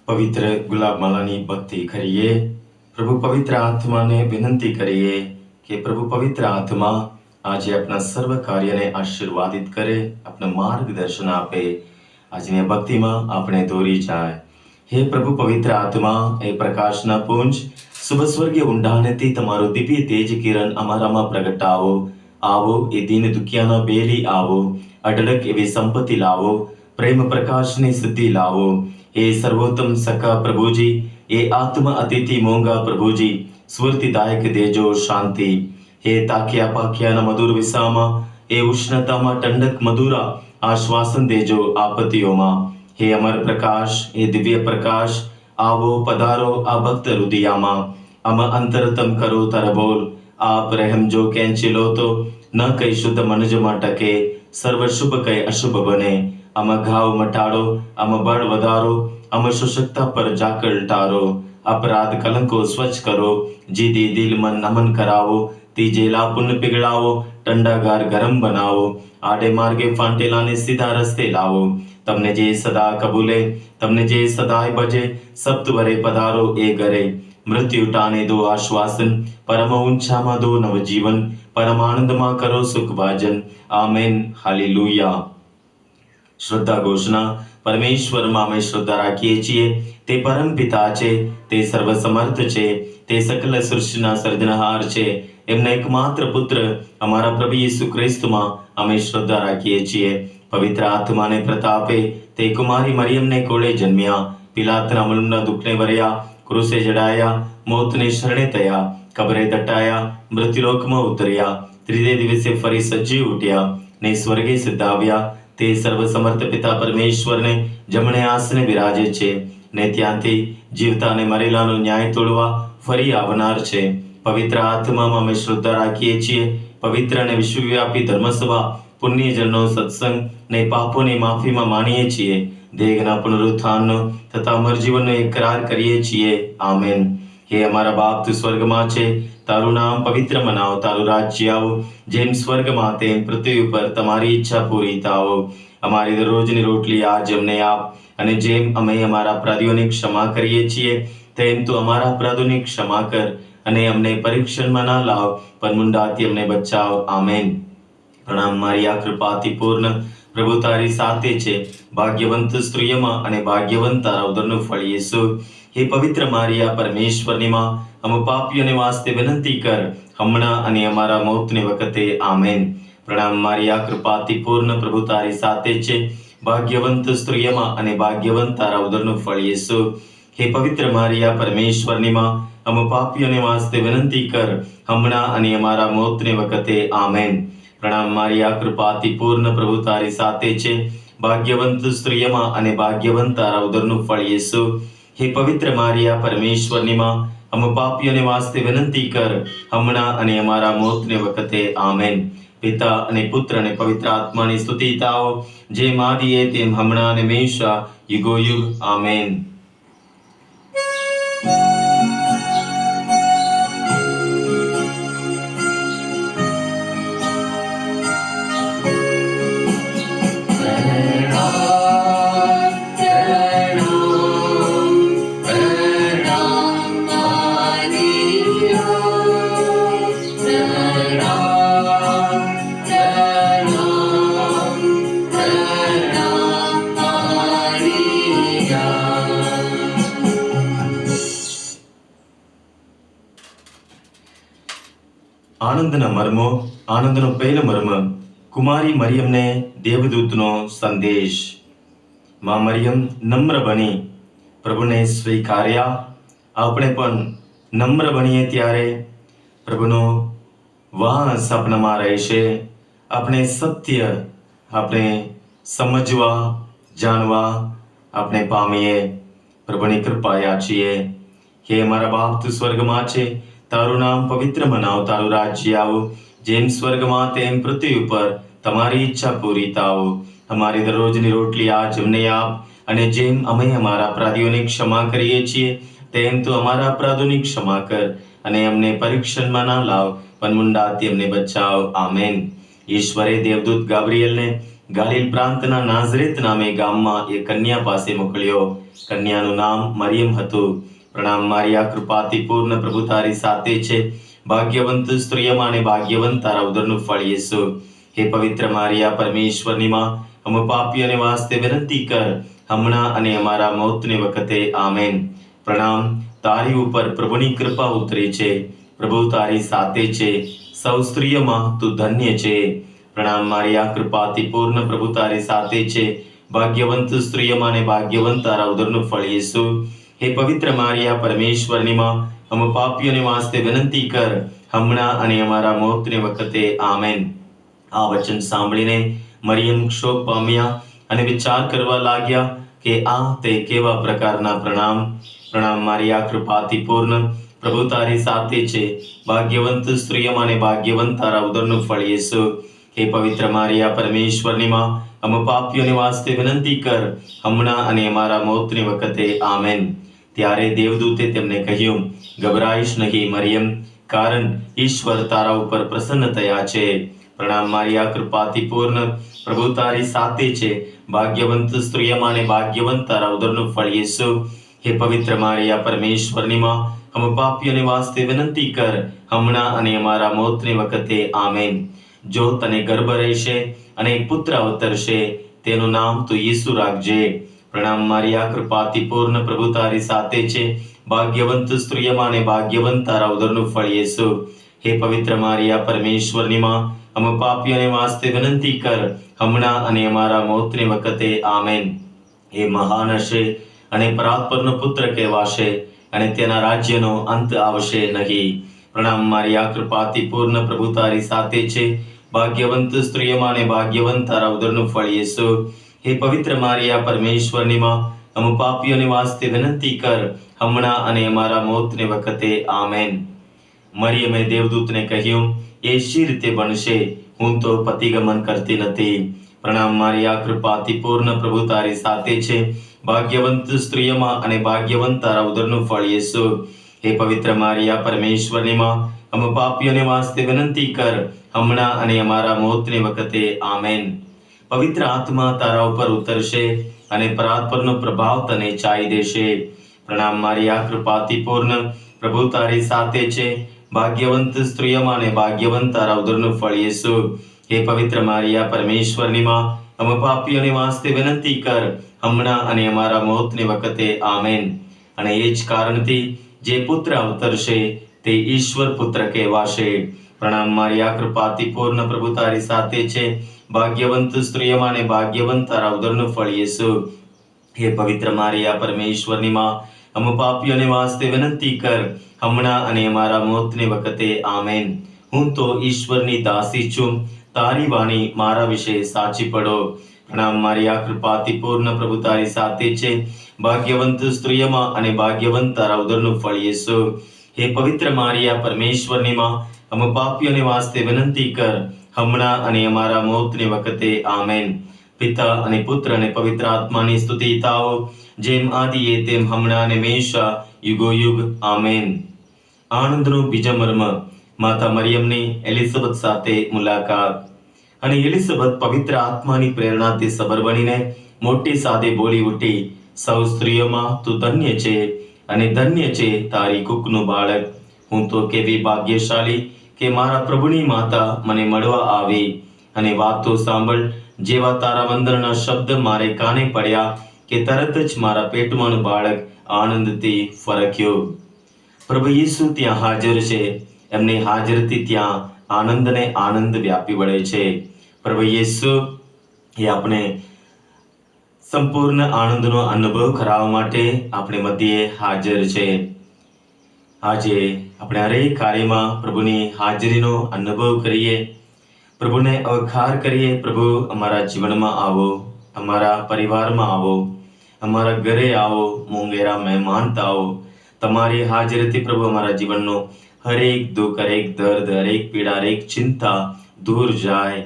પવિત્ર ગુલાબમાલાની ભક્તિ કરીએ. પ્રભુ પવિત્ર આત્માને વિનંતી કરીએ કે પ્રભુ પવિત્ર આત્મા આજે આપણા સર્વ કાર્યને આશીર્વાદિત કરે, આપણા માર્ગદર્શન આપે. આજની ભક્તિમાં આપણે દોરી જાય. હે પ્રભુ પવિત્ર આત્મા, એ પ્રકાશના પુંજ, શુભ સ્વર્ગીય ઊંડાણથી તમારું દિવ્ય તેજ કિરણ અમારામાં પ્રગટાવો. આવો, એ દીન દુખિયાના બેલી આવો, અઢળક એવી સંપત્તિ લાવો, પ્રેમ પ્રકાશની સિદ્ધિ લાવો. એ સર્વોત્તમ સખા પ્રભુજી, એ આત્મ અતિથિ મોંઘા પ્રભુજી, સ્ફૂર્તિદાયક દેજો શાંતિ. હે તાક્યા પાક્યાના મધુર વિસામાં, એ ઉષ્ણતામાં ઠંડક મધુરા આશ્વાસન દેજો આપત્તિઓમાં. હે અમર પ્રકાશ, એ દિવ્ય પ્રકાશ, આવો પધારો આ ભક્ત હૃદયામાં. અમ અંતરતમ કરો તરબોલ, આપ રહેમ જો કેંચી લો તો ન કઈ શુદ્ધ મનજમાં ટકે, સર્વ શુભ કઈ અશુભ બને. અમ ઘાવ મટાડો, અમ બળ વધારો, અમ શુષ્કતા પર જાકલ ટારો. અપરાધ કલંકો સ્વચ્છ કરો, જીદી દિલ મન નમન કરાવો. તીજેલા પુન પીગળાવો, ટંડાગાર ગરમ બનાવો. આડે માર્ગે ફાંટેલાને સીધા રસ્તે લાવો. તમને જે સદા કબૂલે, તમને જે સદાય ભજે, સપ્તવરે પધારો એ ઘરે. મૃત્યુ ટાણે દો આશ્વાસન, પરમ ઊંચામાં દો નવજીવન, પરમાનંદમાં કરો સુખ ભાજન. Amen, hallelujah. શ્રદ્ધા ઘોષણા. પરમેશ્વરમાં અમે શ્રદ્ધા રાખીએ છીએ. તે પરમ પિતા છે, તે સર્વસમર્થ છે, તે સકલ સૃષ્ટિના સર્જનહાર છે. એમના એકમાત્ર પુત્ર અમારા પ્રભુ ઈસુ ખ્રિસ્તમાં અમે શ્રદ્ધા રાખીએ છીએ. પવિત્ર આત્માને પ્રતાપે તે કુમારી મરિયમને કોળે જન્મ્યા, પિલાતના અમલના દુઃખને વર્યા, ક્રુસે જડાયા, મોતને શરણે થયા, કબરે દટાયા, મૃત્યુલોકમાં ઉતર્યા, ત્રીજે દિવસે ફરી સજીવ ઉઠ્યા ને સ્વર્ગે સિદ્ધાવ્યા. તે સર્વસમર્થ પિતા પરમેશ્વરને જમણે આસને બિરાજે છે ને ત્યાંથી જીવતા અને મરેલાનો ન્યાય તોડવા ફરી આવનાર છે. પવિત્ર આત્મામાં અમે શ્રદ્ધા રાખીએ છીએ. પવિત્ર અને વિશ્વવ્યાપી ધર્મસભા, પુણ્યજનનો સત્સંગ ને પાપોની માફીમાં માનીએ છીએ. દેહના પુનરુત્થાનનો તથા અમર જીવનનો એકરાર કરીએ છીએ. આમેન. હે અમારા બાપ, તું સ્વર્ગમાં છે, તારું નામ પવિત્ર મનાવો, તારું રાજ્ય આવો, જેમ સ્વર્ગમાં તેમ પૃથ્વી ઉપર તમારી ઈચ્છા પૂરી થાવો. અમારી દરરોજની રોટલી આજ અમને આપ, અને જેમ અમે અમારા અપરાધીઓને ક્ષમા કરીએ છીએ તેમ તું અમારા અપરાધોની ક્ષમા કર, અને અમને પરીક્ષણમાં ના લાવ, પણ મુંડાથી અમને બચાવ. આમેન. પ્રણામ મારિયા, કૃપાથી પૂર્ણ, પ્રભુ તારી સાથે છે. ભાગ્યવંત સ્ત્રીઓમાં અને ભાગ્યવંત તારા ઉદરનું ફળ યેસુ. હે પવિત્ર મારિયા, પરમેશ્વરની માં, અમ પાપીઓને વાસ્તે વિનંતી કર, હમણાં અને અમારા મોતની વખતે. આમેન. પ્રણામ મારિયા, કૃપાથી પૂર્ણ, પ્રભુ તારી સાથે છે. ભાગ્યવંત સ્ત્રીઓમાં અને ભાગ્યવંત તારા ઉદરનું ફળ યેસુ. હે પવિત્ર મારિયા, પરમેશ્વરની માં, અમ પાપીઓને વાસ્તે વિનંતી કર, હમણાં અને અમારા મોતની વખતે. આમેન. પ્રણામ મારિયા, કૃપાથી પૂર્ણ, પ્રભુ તારી સાથે છે. ભાગ્યવંત સ્ત્રીઓમાં અને ભાગ્યવંત તારા ઉદરનું ફળ યેસુ. હે પવિત્ર મારિયા, પરમેશ્વરની માં, અમ પાપીઓને વાસ્તે વિનંતી કર, હમણાં અને અમારા મોતને વખતે. આમેન. પિતા અને પુત્ર અને પવિત્ર આત્માની સ્તુતિ થાઓ, જેમ આદિએ તેમ હમણાં અને હંમેશા યુગોયુગ. આમેન. આનંદના મર્મો. આનંદનો પહેલો મર્મ, કુમારી મરિયમને દેવદૂતનો સંદેશ. માં મરિયમ નમ્ર બની પ્રભુને સ્વીકાર્યા. આપણે પણ નમ્ર બનીએ ત્યારે પ્રભુનો વાસ આપણામાં રહેશે. આપણે સત્ય આપણે સમજવા, જાણવા આપણે પામીએ. પ્રભુની કૃપા યાચીએ. હે અમારા બાપ, તું સ્વર્ગમાં છે, તારું નામ પવિત્ર મનાવ, તારું રાજ્ય આવો, જેમ સ્વર્ગમાં તેમ પૃથ્વી ઉપર તમારી ઈચ્છા પૂરી થાવો. અમારી દરરોજની રોટલી આજ અમને આપ, અને જેમ અમે અમારા અપરાધીઓની ક્ષમા કરીએ છીએ તેમ તું અમારા અપરાધોની ક્ષમા કર, અને અમને પરીક્ષણમાં ના લાવ, પણ મુંડાથી અમને બચાવ. આમેન. ઈશ્વરે દેવદૂત ગાબ્રિએલને ગાલિલ પ્રાંતના નાઝરેત નામે ગામમાં એ કન્યા પાસે મોકલ્યો. કન્યાનું નામ મરિયમ હતું. પ્રણામ મારિયા, કૃપાથી પૂર્ણ, પ્રભુ તારી સાથે છે. ભાગ્યવંત સ્ત્રીઓમાં અને ભાગ્યવંત તારા ઉદરનું ફળ યેસુ. હે પવિત્ર મારિયા, પરમેશ્વરની માં, અમે પાપીઓને વાસ્તે વિનંતી કર, હમણાં અને અમારા મોતને વખતે. આમેન. પ્રણામ, તારી ઉપર પ્રભુની કૃપા ઉતરી છે. પ્રભુ તારી સાથે છે. સૌ સ્ત્રીઓમાં તું ધન્ય છે. પ્રણામ મારિયા, કૃપાથી પૂર્ણ, પ્રભુ તારી સાથે છે. ભાગ્યવંત સ્ત્રીઓમાં અને ભાગ્યવંત તારા ઉદરનું ફળ યેસુ. હે પવિત્ર મારિયા, પરમેશ્વરની માં, અમે પાપીઓને વાસ્તે વિનંતી કર, હમણાં અને અમારા મોતને વખતે. આમેન. આ વચન સાંભળીને મરિયમ ક્ષોભ પામ્યા અને વિચાર કરવા લાગ્યા કે આ તે કેવા પ્રકારના પ્રણામ. પ્રણામ મારિયા, કૃપાથી પૂર્ણ, પ્રભુ તારી સાથે છે. ભાગ્યવંત સ્ત્રીઓમાં અને ભાગ્યવંત તારા ઉદરનું ફળ યેસુ. હે પવિત્ર મારિયા, પરમેશ્વરની માં, અમે પાપીઓને વાસ્તે વિનંતી કર, હમણાં અને અમારા મોતની વખતે. આમેન. ત્યારે દેવદૂતે તેમને કહ્યું, ગભરાઈશ નહીં મરિયમ, કારણ ઈશ્વર તારા ઉપર પ્રસન્ન થયા છે. પ્રણામ મારિયા, કૃપાથી પૂર્ણ, પ્રભુ તારી સાથે છે. ભાગ્યવંત સ્ત્રીઓમાં અને ભાગ્યવંત તારા ઉદરનું ફળ યેસુ. હે પવિત્ર મારિયા, પરમેશ્વરની માં, અમે પાપીઓને વાસ્તે વિનંતી કર, હમણાં અને અમારા મોતની વખતે. આમેન. જો તને ગર્ભ રહેશે અને એક પુત્ર અવતરશે, તેનું નામ તું યેસુ રાખજે. પ્રણામ મારિયા, કૃપાથી પૂર્ણ, પ્રભુ તારી સાથે છે. ભાગ્યવંત સ્ત્રીઓમાં અને ભાગ્યવંત તારા ઉદરનું ફળ યેસુ. હે પવિત્ર મારિયા, પરમેશ્વરની માં, અમે પાપીઓને વાસ્તે વિનંતી કર, હમણાં અને અમારા મોતની વખતે. આમેન. એ મહાન હશે અને પરાત્પરનો પુત્ર કહેવાશે, અને તેના રાજ્યનો અંત આવશે નહીં. પ્રણામ મારિયા, કૃપાથી પૂર્ણ, પ્રભુ તારી સાથે છે. ભાગ્યવંત સ્ત્રીઓમાં અને ભાગ્યવંત તારા ઉદરનું ફળ યેસુ. હે પવિત્ર મારિયા, પરમેશ્વરની માં, અમે પાપીઓને વાસ્તે વિનંતી કર, હમણાં અને અમારા મોતને વખતે. આમેન. મરિયમે દેવદૂતને કહ્યું, એ શી રીતે બનશે? હું તો પતિગમન કરતી નથી. પ્રણામ મારિયા, કૃપાથી પૂર્ણ, પ્રભુ તારી સાથે છે. ભાગ્યવંત સ્ત્રીઓમાં અને ભાગ્યવંત તારા ઉદરનું ફળ યેસુ. હે પવિત્ર મારિયા, પરમેશ્વરની માં, અમે પાપીઓને વાસ્તે વિનંતી કર, હમણાં અને અમારા મોતની વખતે. આમેન. પવિત્ર આત્મા તારા ઉપર ઉતરશે અને પરાત્પરનો પ્રભાવ તને ચાઈ દેશે. પ્રણામ મારિયા, કૃપાથી પૂર્ણ, પ્રભુ તારી સાથે છે. ભાગ્યવંત સ્ત્રીઓમાં અને ભાગ્યવંત તારા ઉદરનું ફળ યેસુ. હે પવિત્ર મારિયા, પરમેશ્વરની માં, અમે પાપીઓને વાસ્તે વિનંતી કર, હમણાં અને અમારા મોતની વખતે. આમેન. અને એ જ કારણથી જે પુત્ર અવતરશે તે ઈશ્વર પુત્ર કહેવાશે. પ્રણામ મારિયા, કૃપાથી પૂર્ણ, પ્રભુ તારી સાથે છે. ભાગ્યવંત સ્ત્રીઓમાં અને ભાગ્યવંત તારા ઉદરનું ફળ યેસુ. હે પવિત્ર મારિયા, પરમેશ્વરની માં, અમે પાપીઓને વાસ્તે વિનંતી કર, હમણાં અને અમારા મોતની વખતે. આમેન. હું તો ઈશ્વરની દાસી છું, તારી વાણી મારા વિશે સાચી પડો. પ્રણામ મારિયા, કૃપાથી પૂર્ણ, પ્રભુ તારી સાથે છે. ભાગ્યવંત સ્ત્રીઓમાં અને ભાગ્યવંત તારા ઉદરનું ફળ યેસુ. હે પવિત્ર મારિયા, પરમેશ્વરની માં, અમે પાપીઓને વાસ્તે વિનંતી કર, હમણાં અને અમારા મોતની વખતે. આમેન. પિતા અને પુત્ર અને પવિત્ર આત્માની સ્તુતિ થાઓ, જેમ આદિએ તેમ હમણાં અને હંમેશા યુગો યુગ. આમેન. આનંદનો બીજો મર્મ, માતા મરિયમની એલિઝબેથ સાથે મુલાકાત. અને એલિઝબેથ પવિત્ર આત્માની પ્રેરણાથી સબર બનીને મોટી સાદે બોલી ઉઠી, સૌ સ્ત્રીઓમાં તું ધન્ય છે, અને ધન્ય છે તારી કુખનું બાળક. હું તો કેવી ભાગ્યશાળી કે મારા પ્રભુની માતા મને મળવા આવી. અને વાતો સાંભળ, જેવા તારા વંદનના શબ્દ મારે કાને પડ્યા કે તરત જ મારા પેટમાંનું બાળક આનંદથી ફરક્યું. પ્રભુ યેસુ ત્યાં હાજર છે. એમની હાજરથી ત્યાં આનંદને આનંદ વ્યાપી વળે છે. પ્રભુ યેસુ એ આપણે સંપૂર્ણ આનંદનો અનુભવ કરાવવા માટે આપણે મધ્યે હાજર છે. આજે આપણે હરેક કાર્યમાં પ્રભુની હાજરીનો અનુભવ કરીએ, પ્રભુને અવખાર કરીએ. પ્રભુ અમારા જીવનમાં આવો, અમારા પરિવારમાં આવો, અમારા ઘરે આવો, મોંઘેરા મહેમાન આવો. તમારી હાજરીથી પ્રભુ અમારા જીવનનો હરેક દુઃખ, હરેક દર્દ, હરેક પીડા, હરેક ચિંતા દૂર જાય.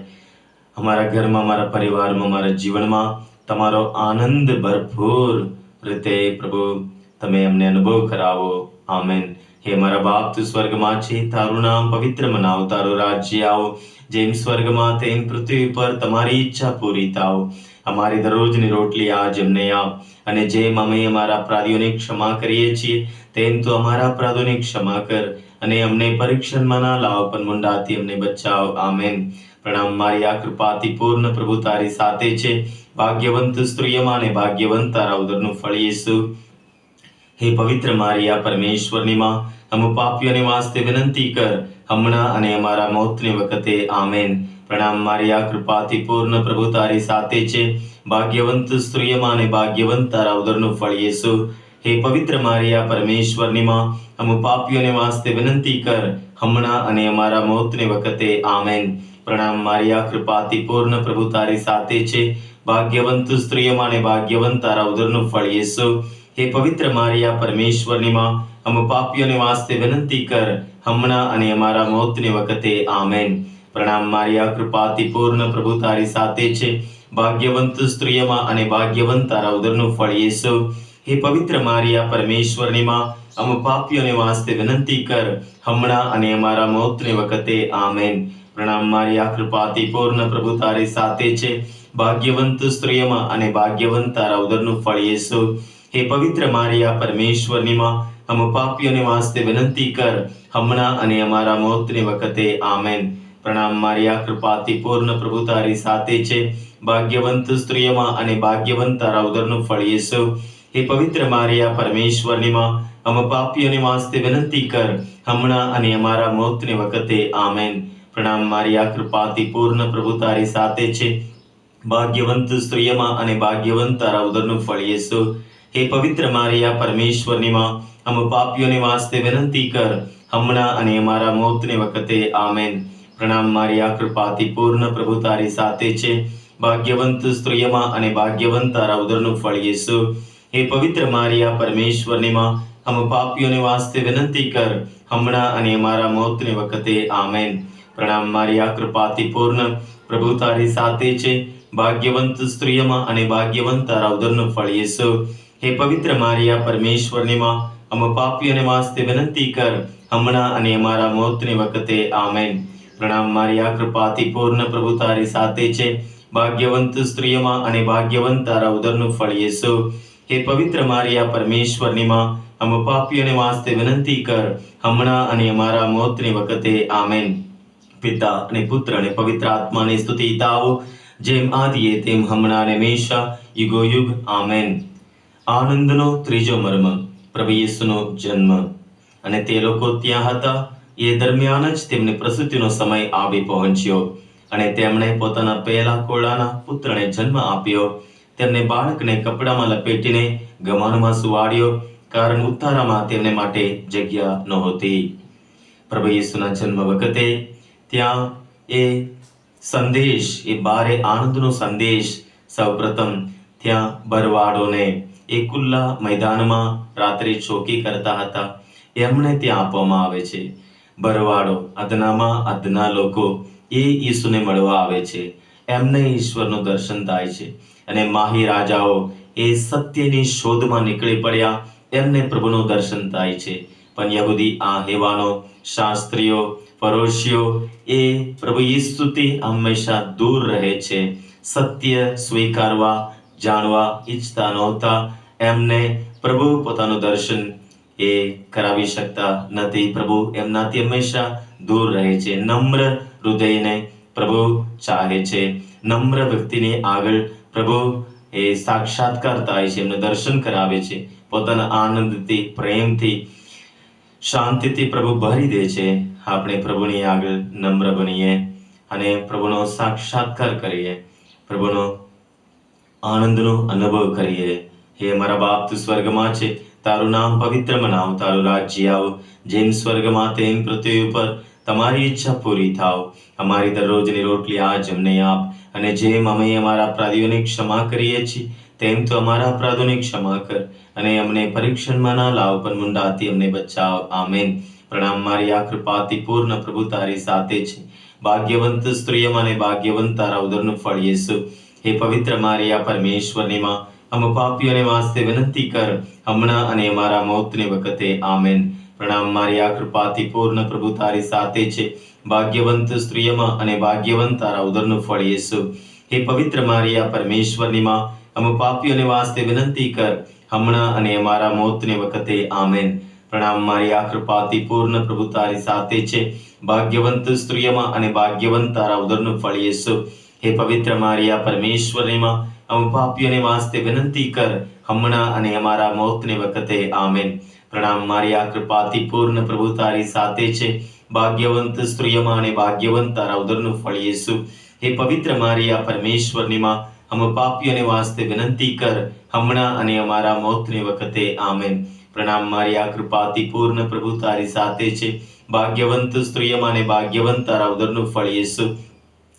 અમારા ઘરમાં, અમારા પરિવારમાં, અમારા જીવનમાં તમારો આનંદ ભરપૂર રીતે પ્રભુ તમે અમને અનુભવ કરાવો. આમેન. હે મારા બાપ, તું સ્વર્ગમાં છે, તારું નામ પવિત્ર મનાવ, તારું રાજ્ય આવો, જેમ સ્વર્ગમાં તેમ પૃથ્વી પર તમારી ઈચ્છા પૂરી થાવ. અમારી દરરોજની રોટલી આજ અમને આપ, અને જેમ અમે અમારા અપરાધીઓને ક્ષમા કરીએ છીએ તેમ તું અમારા અપરાધોને ક્ષમા કર, અને અમને પરીક્ષણમાં ના લાવ, પણ મુંડાથી અમને બચાવ. આમેન. પ્રણામ મારી આ કૃપાથી પૂર્ણ પ્રભુ તારી સાથે છે. ભાગ્યવંત સ્ત્રીઓમાં અને ભાગ્યવંત તારા ઉદરનું ફળ યેસુ. હે પવિત્ર મારિયા, પરમેશ્વરની માં, અમુ પાપીઓને વાસ્તે વિનંતી કર, હમણાં અને અમારા મોતની વખતે. આમેન. પ્રણામ મારિયા, કૃપાથી પૂર્ણ પ્રભુ તારી સાથે છે. ભાગ્યવંત સ્ત્રીઓમાં અને ભાગ્યવંત તારા ઉદરનું ફળ યેસુ. હે પવિત્ર મારિયા, પરમેશ્વરની માં, અમુ પાપીઓને વાસ્તે વિનંતી કર, હમણાં અને અમારા મોતની વખતે. આમેન. પ્રણામ મારિયા, કૃપાથી પૂર્ણ પ્રભુ તારી સાથે છે. ભાગ્યવંત સ્ત્રીઓમાં અને ભાગ્યવંત તારા ઉદરનું ફળ યેસુ. હે પવિત્ર મારિયા, પરમેશ્વરની માં, અમુ પાપીઓને વાસ્તે વિનંતી કર, હમણાં અને અમારા મોતની વખતે. આમેન. પ્રણામ મારિયા, કૃપાથી પૂર્ણ પ્રભુ તારી સાથે છે. ભાગ્યવંત સ્ત્રીઓમાં અને ભાગ્યવંત તારા ઉદરનું ફળ યેસુ. હે પવિત્ર મારિયા, પરમેશ્વરની માં, અમુ પાપીઓને વાસ્તે વિનંતી કર, હમણાં અને અમારા મોતની વખતે. આમેન. પ્રણામ મારિયા, કૃપાથી પૂર્ણ પ્રભુ તારી સાથે છે. ભાગ્યવંત સ્ત્રીઓમાં અને ભાગ્યવંત તારા ઉદરનું ફળ યેસુ. હે પવિત્ર મારિયા, પરમેશ્વરની માં, અમુ પાપીઓને વાસ્તે વિનંતી કર, હમણાં અને અમારા મોતની વખતે. આમેન. પ્રણામ મારિયા, કૃપાથી પૂર્ણ પ્રભુ તારી સાથે છે. ભાગ્યવંત સ્ત્રીઓમાં અને ભાગ્યવંત તારા ઉદરનું ફળ યેસુ. હે પવિત્ર મારિયા, પરમેશ્વરની માં, અમુ પાપીઓને વાસ્તે વિનંતી કર, હમણાં અને અમારા મોતની વખતે. આમેન. પ્રણામ મારિયા, કૃપાથી પૂર્ણ પ્રભુ તારી સાથે છે. ભાગ્યવંત સ્ત્રીઓમાં અને ભાગ્યવંત તારા ઉદરનું ફળ યેસુ. હે પવિત્ર મારિયા, પરમેશ્વરની માં, અમુ પાપીઓને વાસ્તે વિનંતી કર, હમણાં અને અમારા મોતની વખતે. આમેન. પ્રણામ મારિયા, કૃપાથી પૂર્ણ પ્રભુ તારી સાથે છે. ભાગ્યવંત સ્ત્રીઓમાં અને ભાગ્યવંત તારા ઉદરનું ફળ યેસુ. હે પવિત્ર મારિયા, પરમેશ્વરની માં, અમુ પાપીઓને વાસ્તે વિનંતી કર, હમણાં અને અમારા મોતની વખતે. આમેન. પ્રણામ મારિયા, કૃપાથી પૂર્ણ પ્રભુ તારી સાથે છે. ભાગ્યવંત સ્ત્રીઓમાં અને ભાગ્યવંત તારા ઉદરનું ફળ યેસુ. હે પવિત્ર મારિયા, પરમેશ્વરની માં, અમુ પાપીઓને વાસ્તે વિનંતી કર, હમણાં અને અમારા મોતની વખતે. આમેન. પ્રણામ મારિયા, કૃપાથી પૂર્ણ પ્રભુ તારી સાથે છે. ભાગ્યવંત સ્ત્રીઓમાં અને ભાગ્યવંત તારા ઉદરનું ફળ યેસુ. હે પવિત્ર મારિયા, પરમેશ્વરની માં, અમુ પાપીઓને વાસ્તે વિનંતી કર, હમણાં અને અમારા મોતની વખતે. આમેન. પિતા અને પુત્ર અને પવિત્ર આત્માની સ્તુતિ થાઓ, જેમ આદિએ તેમ હમણાં અને હંમેશા યુગો યુગ. આમેન. આનંદનો ત્રીજો મર્મ, પ્રભુ યેસુનો જન્મ. અને તે લોકો ત્યાં હતા એ દરમિયાન જ તેમની પ્રસૂતિનો સમય આવી પહોંચ્યો, અને તેમણે પોતાના પહેલા ખોળાના પુત્રને જન્મ આપ્યો. તેમને બાળકને કપડામાં લપેટીને ગમાનમાં સુવાડ્યો, કારણ ઉતારામાં તેમને માટે જગ્યા નહોતી. પ્રભુ યેસુના જન્મ વખતે ત્યાં એ સંદેશ, એ બારે આનંદનો સંદેશ સૌપ્રથમ ત્યાં બરવાડોને એ ખુલ્લા મેદાનમાં રાત્રે ચોકી કરતા હતા એમને ત્યાં આપવામાં આવે છે. બરવાડો, અદનામાં અદના લોકો એ ઈસુને મળવા આવે છે. એમને ઈશ્વરનું દર્શન થાય છે. અને માહી રાજાઓ એ સત્યની શોધમાં નીકળી પડ્યા, એમને પ્રભુનું દર્શન થાય છે. પણ યહૂદી હેવાનો, શાસ્ત્રીઓ, ફરોશીઓ એ પ્રભુ ઈસુથી હંમેશા દૂર રહે છે. સત્ય સ્વીકારવા, જાણવા ઈચ્છતા નહોતા. એમને પ્રભુ પોતાનું દર્શન એ કરાવી શકતા નથી. પ્રભુ એમનાથી હંમેશા દૂર રહે છે. નમ્ર હૃદયને પ્રભુ ચાહે છે. નમ્ર વ્યક્તિની આગળ પ્રભુ એ સાક્ષાત્કાર થાય છે, એમને દર્શન કરાવે છે. પોતાના આનંદથી, પ્રેમથી, શાંતિથી પ્રભુ ભરી દે છે. આપણે પ્રભુની આગળ નમ્ર બનીએ અને પ્રભુનો સાક્ષાત્કાર કરીએ, પ્રભુનો આનંદનો અનુભવ કરીએ. હે મારા બાપ, તું સ્વર્ગમાં છે, તારું નામ પવિત્ર મનાવ, તારું રાજ્ય આવ, જેમ સ્વર્ગમાં તેમ પૃથ્વી ઉપર તમારી ઈચ્છા પૂરી થાવ. અમારી દરરોજની રોટલી આજ અમને આપ, અને જેમ અમે અમારા અપરાધીઓને ક્ષમા કરીએ છીએ તેમ તો અમારા અપરાધોને ક્ષમા કર, અને અમને પરીક્ષણમાં ના લાવ, પણ મુંડાથી અમને બચાવ. આમેન. પ્રણામ મારિયા, કૃપાથી પૂર્ણ પ્રભુ તારી સાથે છે. ભાગ્યવંત સ્ત્રીઓમાં અને ભાગ્યવંત તારા ઉદરનું ફળ યેસુ. હે પવિત્ર મારિયા, પરમેશ્વરની માં, અમે પાપીઓને વાસ્તે વિનંતી કર હમણાં અને અમારા મોતની વખતે આમેન. પ્રણામ મારી આ કૃપાથી પૂર્ણ પ્રભુ તારી સાથે છે. ભાગ્યવંત સ્ત્રીઓમાં અને ભાગ્યવંત તારા ઉદરનું ફળ યેસુ. હે પવિત્ર મારિયા પરમેશ્વરની માં, અમે પાપીઓને વાસ્તે વિનંતી કર હમણાં અને અમારા મોતની વખતે આમેન. પ્રણામ મારી આ કૃપાથી પૂર્ણ પ્રભુ તારી સાથે છે. ભાગ્યવંત સ્ત્રીઓમાં અને ભાગ્યવંત તારા ઉદરનું ફળ યેસુ. હે પવિત્ર મારિયા પરમેશ્વરની માં, અમે પાપીઓને વાસ્તે વિનંતી કર હમણાં અને અમારા મોતની વખતે આમેન. પ્રણામ મારી આ કૃપાથી પૂર્ણ પ્રભુ તારી સાથે છે. ભાગ્યવંત સ્ત્રીઓમાં અને ભાગ્યવંત તારા ઉદરનું ફળ યેસુ. હે પવિત્ર મારિયા પરમેશ્વરની માં, અમે પાપીઓને વાસ્તે વિનંતી કર હમણાં અને અમારા મોતની વખતે આમેન. પ્રણામ મારી આ કૃપાથી પૂર્ણ પ્રભુ તારી સાથે છે. ભાગ્યવંત સ્ત્રીઓમાં અને ભાગ્યવંત તારા ઉદરનું ફળ યેસુ.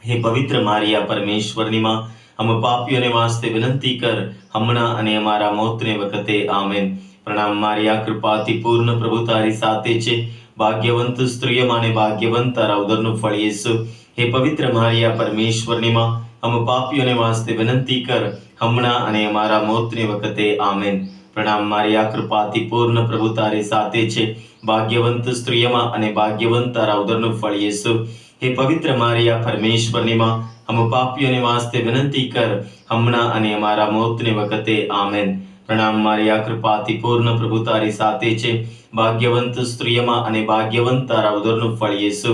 હે પવિત્ર મારિયા પરમેશ્વરની માં, અમે પાપીઓને વાસ્તે વિનંતી કર હમણાં અને અમારા મોતની વખતે આમેન. પ્રણામ મારી આ કૃપાથી પૂર્ણ પ્રભુ તારી સાથે છે. ભાગ્યવંત સ્ત્રીઓમાં અને ભાગ્યવંત તારા ઉદરનું ફળ યેસુ. હે પવિત્ર મારિયા પરમેશ્વરની માં, અમે પાપીઓને વાસ્તે વિનંતી કર હમણાં અને અમારા મોતની વખતે આમેન. પ્રણામ મારી આ કૃપાથી પૂર્ણ પ્રભુ તારી સાથે છે. ભાગ્યવંત સ્ત્રીઓમાં અને ભાગ્યવંત તારા ઉદરનું ફળ યેસુ. હે પવિત્ર મારિયા પરમેશ્વરની માં, અમે પાપીઓને વાસ્તે વિનંતી કર હમણાં અને અમારા મોતની વખતે આમેન. પ્રણામ મારી આ કૃપાથી પૂર્ણ પ્રભુ તારી સાથે છે. ભાગ્યવંત સ્ત્રીઓમાં અને ભાગ્યવંત તારા ઉદરનું ફળ યેસુ.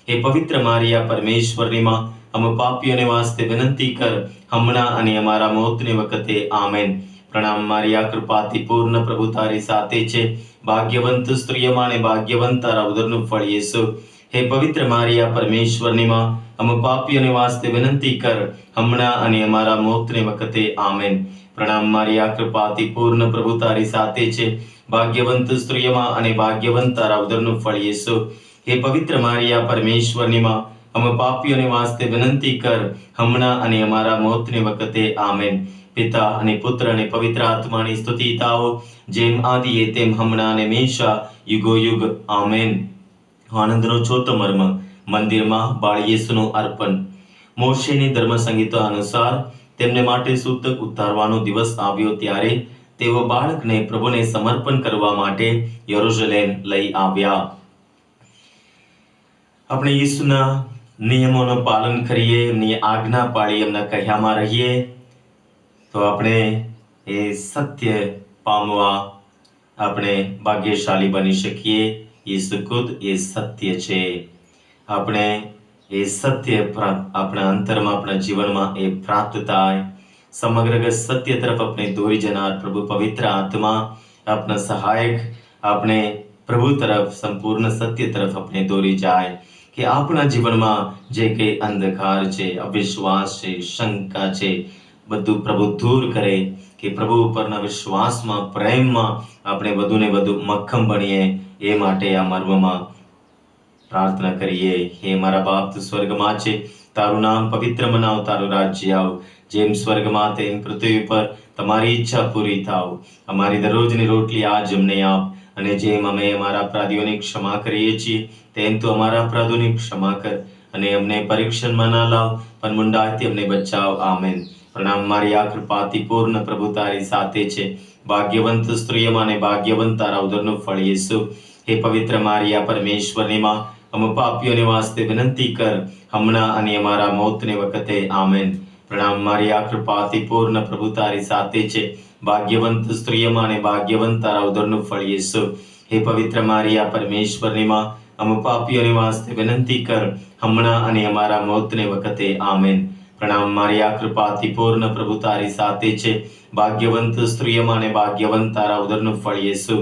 હે પવિત્ર મારિયા પરમેશ્વરની માં, અમે પાપીઓને વાસ્તે વિનંતી કર હમણાં અને અમારા મોતની વખતે આમેન. પ્રણામ મારી આ કૃપાથી પૂર્ણ પ્રભુ તારી સાથે છે. ભાગ્યવંત સ્ત્રીઓમાં અને ભાગ્યવંત તારા ઉદરનું ફળ યેસુ. હે પવિત્ર મારિયા પરમેશ્વરની માં, અમે પાપીઓને વાસ્તે વિનંતી કર હમણાં અને અમારા મોતની વખતે આમેન. પ્રણામ મારી આ કૃપાથી પૂર્ણ પ્રભુ તારી સાથે છે. ભાગ્યવંત સ્ત્રીઓમાં અને ભાગ્યવંત તારા ઉદરનું ફળ યેસુ. હે પવિત્ર મારિયા પરમેશ્વરની માં, અમે પાપીઓને વાસ્તે વિનંતી કર હમણાં અને અમારા મોતની વખતે આમેન. પિતા અને પુત્ર અને પવિત્ર આત્માની સ્તુતિ થાઓ, જેમ આદિએ તેમ હમણાં અને હંમેશા યુગો યુગ આમેન. આનંદનો ચોથો મર્મ, મંદિરમાં બાળ યેસુનું અર્પણ. મોશેની ધર્મ સંહિતા અનુસાર તેમને માટે સૂતક ઉતારવાનો દિવસ આવ્યો ત્યારે તેઓ બાળકને પ્રભુને સમર્પણ કરવા માટે યરુશલેમ લઈ આવ્યા. આપણે યેસુના નિયમોનું પાલન કરીએ, એમની આજ્ઞા પાળી, એમના કહ્યામાં રહીએ તો આપણે એ સત્ય પામવા આપણે ભાગ્યશાળી બની શકીએ. યેસુ ખુદ એ સત્ય છે. આપણે એ સત્ય આપણા અંતરમાં, આપણા જીવનમાં એ પ્રાપ્ત થાય. સમગ્ર સત્ય તરફ આપણે દોરી જનાર પ્રભુ પવિત્ર આત્મા આપણા સહાયક આપણે પ્રભુ તરફ, સંપૂર્ણ સત્ય તરફ આપણે દોરી જાય કે આપણા જીવનમાં જે કંઈ અંધકાર છે, અવિશ્વાસ છે, શંકા છે, બધું પ્રભુ દૂર કરે કે પ્રભુ ઉપરના વિશ્વાસમાં, પ્રેમમાં આપણે વધુને વધુ મક્ખમ બનીએ. એ માટે આ મર્મમાં પ્રાર્થના કરીએ. હે મારા બાપ, તું સ્વર્ગમાં છે, તારું નામ પવિત્ર મનાવ, તારું રાજ્ય આવ, જેમ સ્વર્ગમાં તેમ પૃથ્વી પર તમારી ઈચ્છા પૂરી થાવ. અમારી દરરોજની રોટલી આજ અમને આપ, અને જેમ અમે અમારા અપરાધીઓની ક્ષમા કરીએ છીએ તેમ તું અમારા અપરાધોની ક્ષમા કર, અને અમને પરીક્ષણમાં ના લાવ પણ મુંડાથી અમને બચાવ. આમેન. પ્રણામ મારી આ કૃપાથી પૂર્ણ પ્રભુ તારી સાથે છે. ભાગ્યવંત સ્ત્રીઓમાં અને ભાગ્યવંત તારા ઉદરનું ફળ યેસુ. હે પવિત્ર મારિયા પરમેશ્વરની માં, અમે પાપીઓને વાસ્તે વિનંતી કર હમણાં અને અમારા મોતની વખતે આમેન. પ્રણામ મારી આ કૃપાથી પૂર્ણ પ્રભુ તારી સાથે છે. ભાગ્યવંત સ્ત્રીઓમાં અને ભાગ્યવંત તારા ઉદરનું ફળ યેસુ. હે પવિત્ર મારિયા પરમેશ્વરની માં, અમે પાપીઓને વાસ્તે વિનંતી કર હમણાં અને અમારા મોતની વખતે આમેન. પ્રણામ મારી આ કૃપાથી પૂર્ણ પ્રભુ તારી સાથે છે. ભાગ્યવંત સ્ત્રીઓમાં અને ભાગ્યવંત તારા ઉદરનું ફળ યેસુ.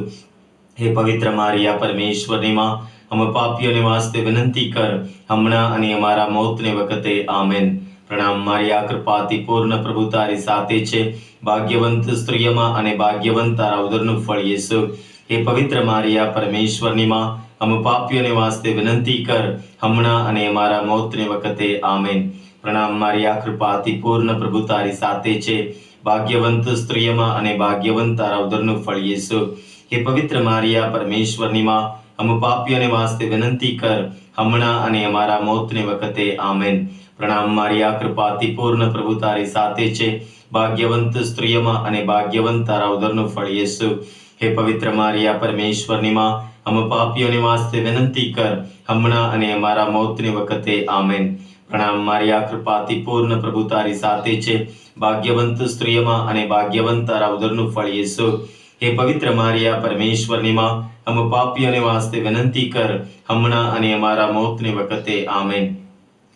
હે પવિત્ર મારિયા પરમેશ્વરની માં, અમે પાપીઓને વાસ્તે વિનંતી કર હમણાં અને અમારા મોતની વખતે આમેન. પ્રણામ મારી આ કૃપાથી પૂર્ણ પ્રભુ તારી સાથે છે. ભાગ્યવંત સ્ત્રીઓમાં અને ભાગ્યવંત તારા ઉદરનું ફળ યેસુ. હે પવિત્ર મારિયા પરમેશ્વરની માં, અમે પાપીઓને વાસ્તે વિનંતી કર હમણાં અને અમારા મોતની વખતે આમેન. પ્રણામ મારી આ કૃપાથી પૂર્ણ પ્રભુ તારી સાથે છે. ભાગ્યવંત સ્ત્રીઓમાં અને ભાગ્યવંત તારા ઉદરનું ફળ યેસુ. હે પવિત્ર મારિયા પરમેશ્વરની માં, અમે પાપીઓને વાસ્તે વિનંતી કર હમણાં અને અમારા મોતની વખતે આમેન. પ્રણામ મારી આ કૃપાથી પૂર્ણ પ્રભુ તારી સાથે છે. ભાગ્યવંત સ્ત્રીઓમાં અને ભાગ્યવંત તારા ઉદરનું ફળ યેસુ. હે પવિત્ર મારિયા, પરમેશ્વરની માં, અમે પાપીઓને વાસ્તે વિનંતી કર, હમણાં અને અમારા મોતની વખતે. આમેન. પ્રણામ મારિયા, કૃપાથી પૂર્ણ, પ્રભુ તારી સાથે છે. ભાગ્યવંત સ્ત્રીઓમાં અને ભાગ્યવંત તારા ઉદરનું ફળ યેસુ. હે પવિત્ર મારિયા, પરમેશ્વરની માં, અમે પાપીઓને વાસ્તે વિનંતી કર, હમણાં અને અમારા મોતની વખતે. આમેન.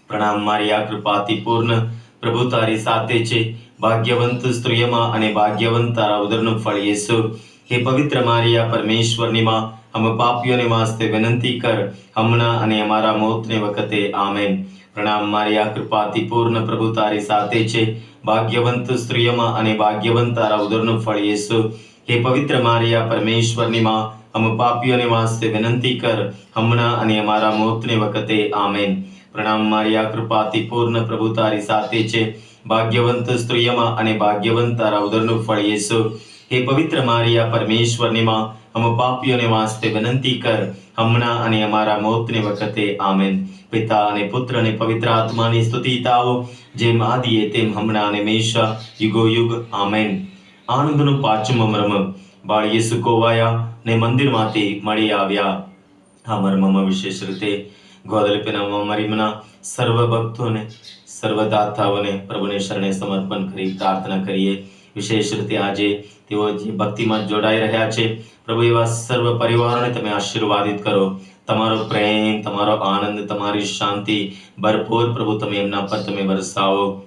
પ્રણામ મારિયા, કૃપાથી પૂર્ણ, પ્રભુ તારી સાથે છે. ભાગ્યવંત સ્ત્રીઓમાં અને ભાગ્યવંત તારા ઉદરનું ફળ યેસુ. હે પવિત્ર મારિયા, પરમેશ્વરની માં, અમે પાપીઓને વાસ્તે વિનંતી કર, હમણાં અને અમારા મોતની વખતે. આમેન. પ્રણામ મારિયા, કૃપાથી પૂર્ણ, પ્રભુ તારી સાથે છે. ભાગ્યવંત સ્ત્રીઓમાં અને ભાગ્યવંત તારા ઉદરનું ફળ યેસુ. હે પવિત્ર મારિયા, પરમેશ્વરની માં, અમે પાપીઓને વાસ્તે વિનંતી કર, હમણાં અને અમારા મોતની વખતે. આમેન. પ્રણામ મારિયા, કૃપાથી પૂર્ણ, પ્રભુ તારી સાથે છે. ભાગ્યવંત સ્ત્રીઓમાં અને ભાગ્યવંત તારા ઉદરનું ફળ યેસુ. હે પવિત્ર મારિયા, પરમેશ્વરની માં, અમે પાપીઓને વાસ્તે વિનંતી કર, હમણાં અને અમારા મોતની વખતે. આમેન. પિતા અને પુત્ર અને પવિત્ર આત્માની સ્તુતિ તાઓ, જેમ આદિએ તેમ હમણાં અને હંમેશા યુગો યુગ. આમેન. આનંદનું પાંચમો મર્મ. બાળ યેસુ કોવાયા ને મંદિરમાંથી મળી આવ્યા. આ મર્મમાં વિશેષ રીતે ગ્વાદલુપેના મરિયમના સર્વ ભક્તોને, સર્વદાતાઓને પ્રભુને શરણે સમર્પણ કરી પ્રાર્થના કરીએ. વિશેષ રીતે આજે તેઓ જે ભક્તિમાં જોડાઈ રહ્યા છે, પ્રભુ એવા સર્વ પરિવારોને તમે આશીર્વાદિત કરો. તમારો પ્રેમ, તમારો આનંદ, તમારી શાંતિ ભરપૂર પ્રભુ તમે એમના પર તમે વરસાવો.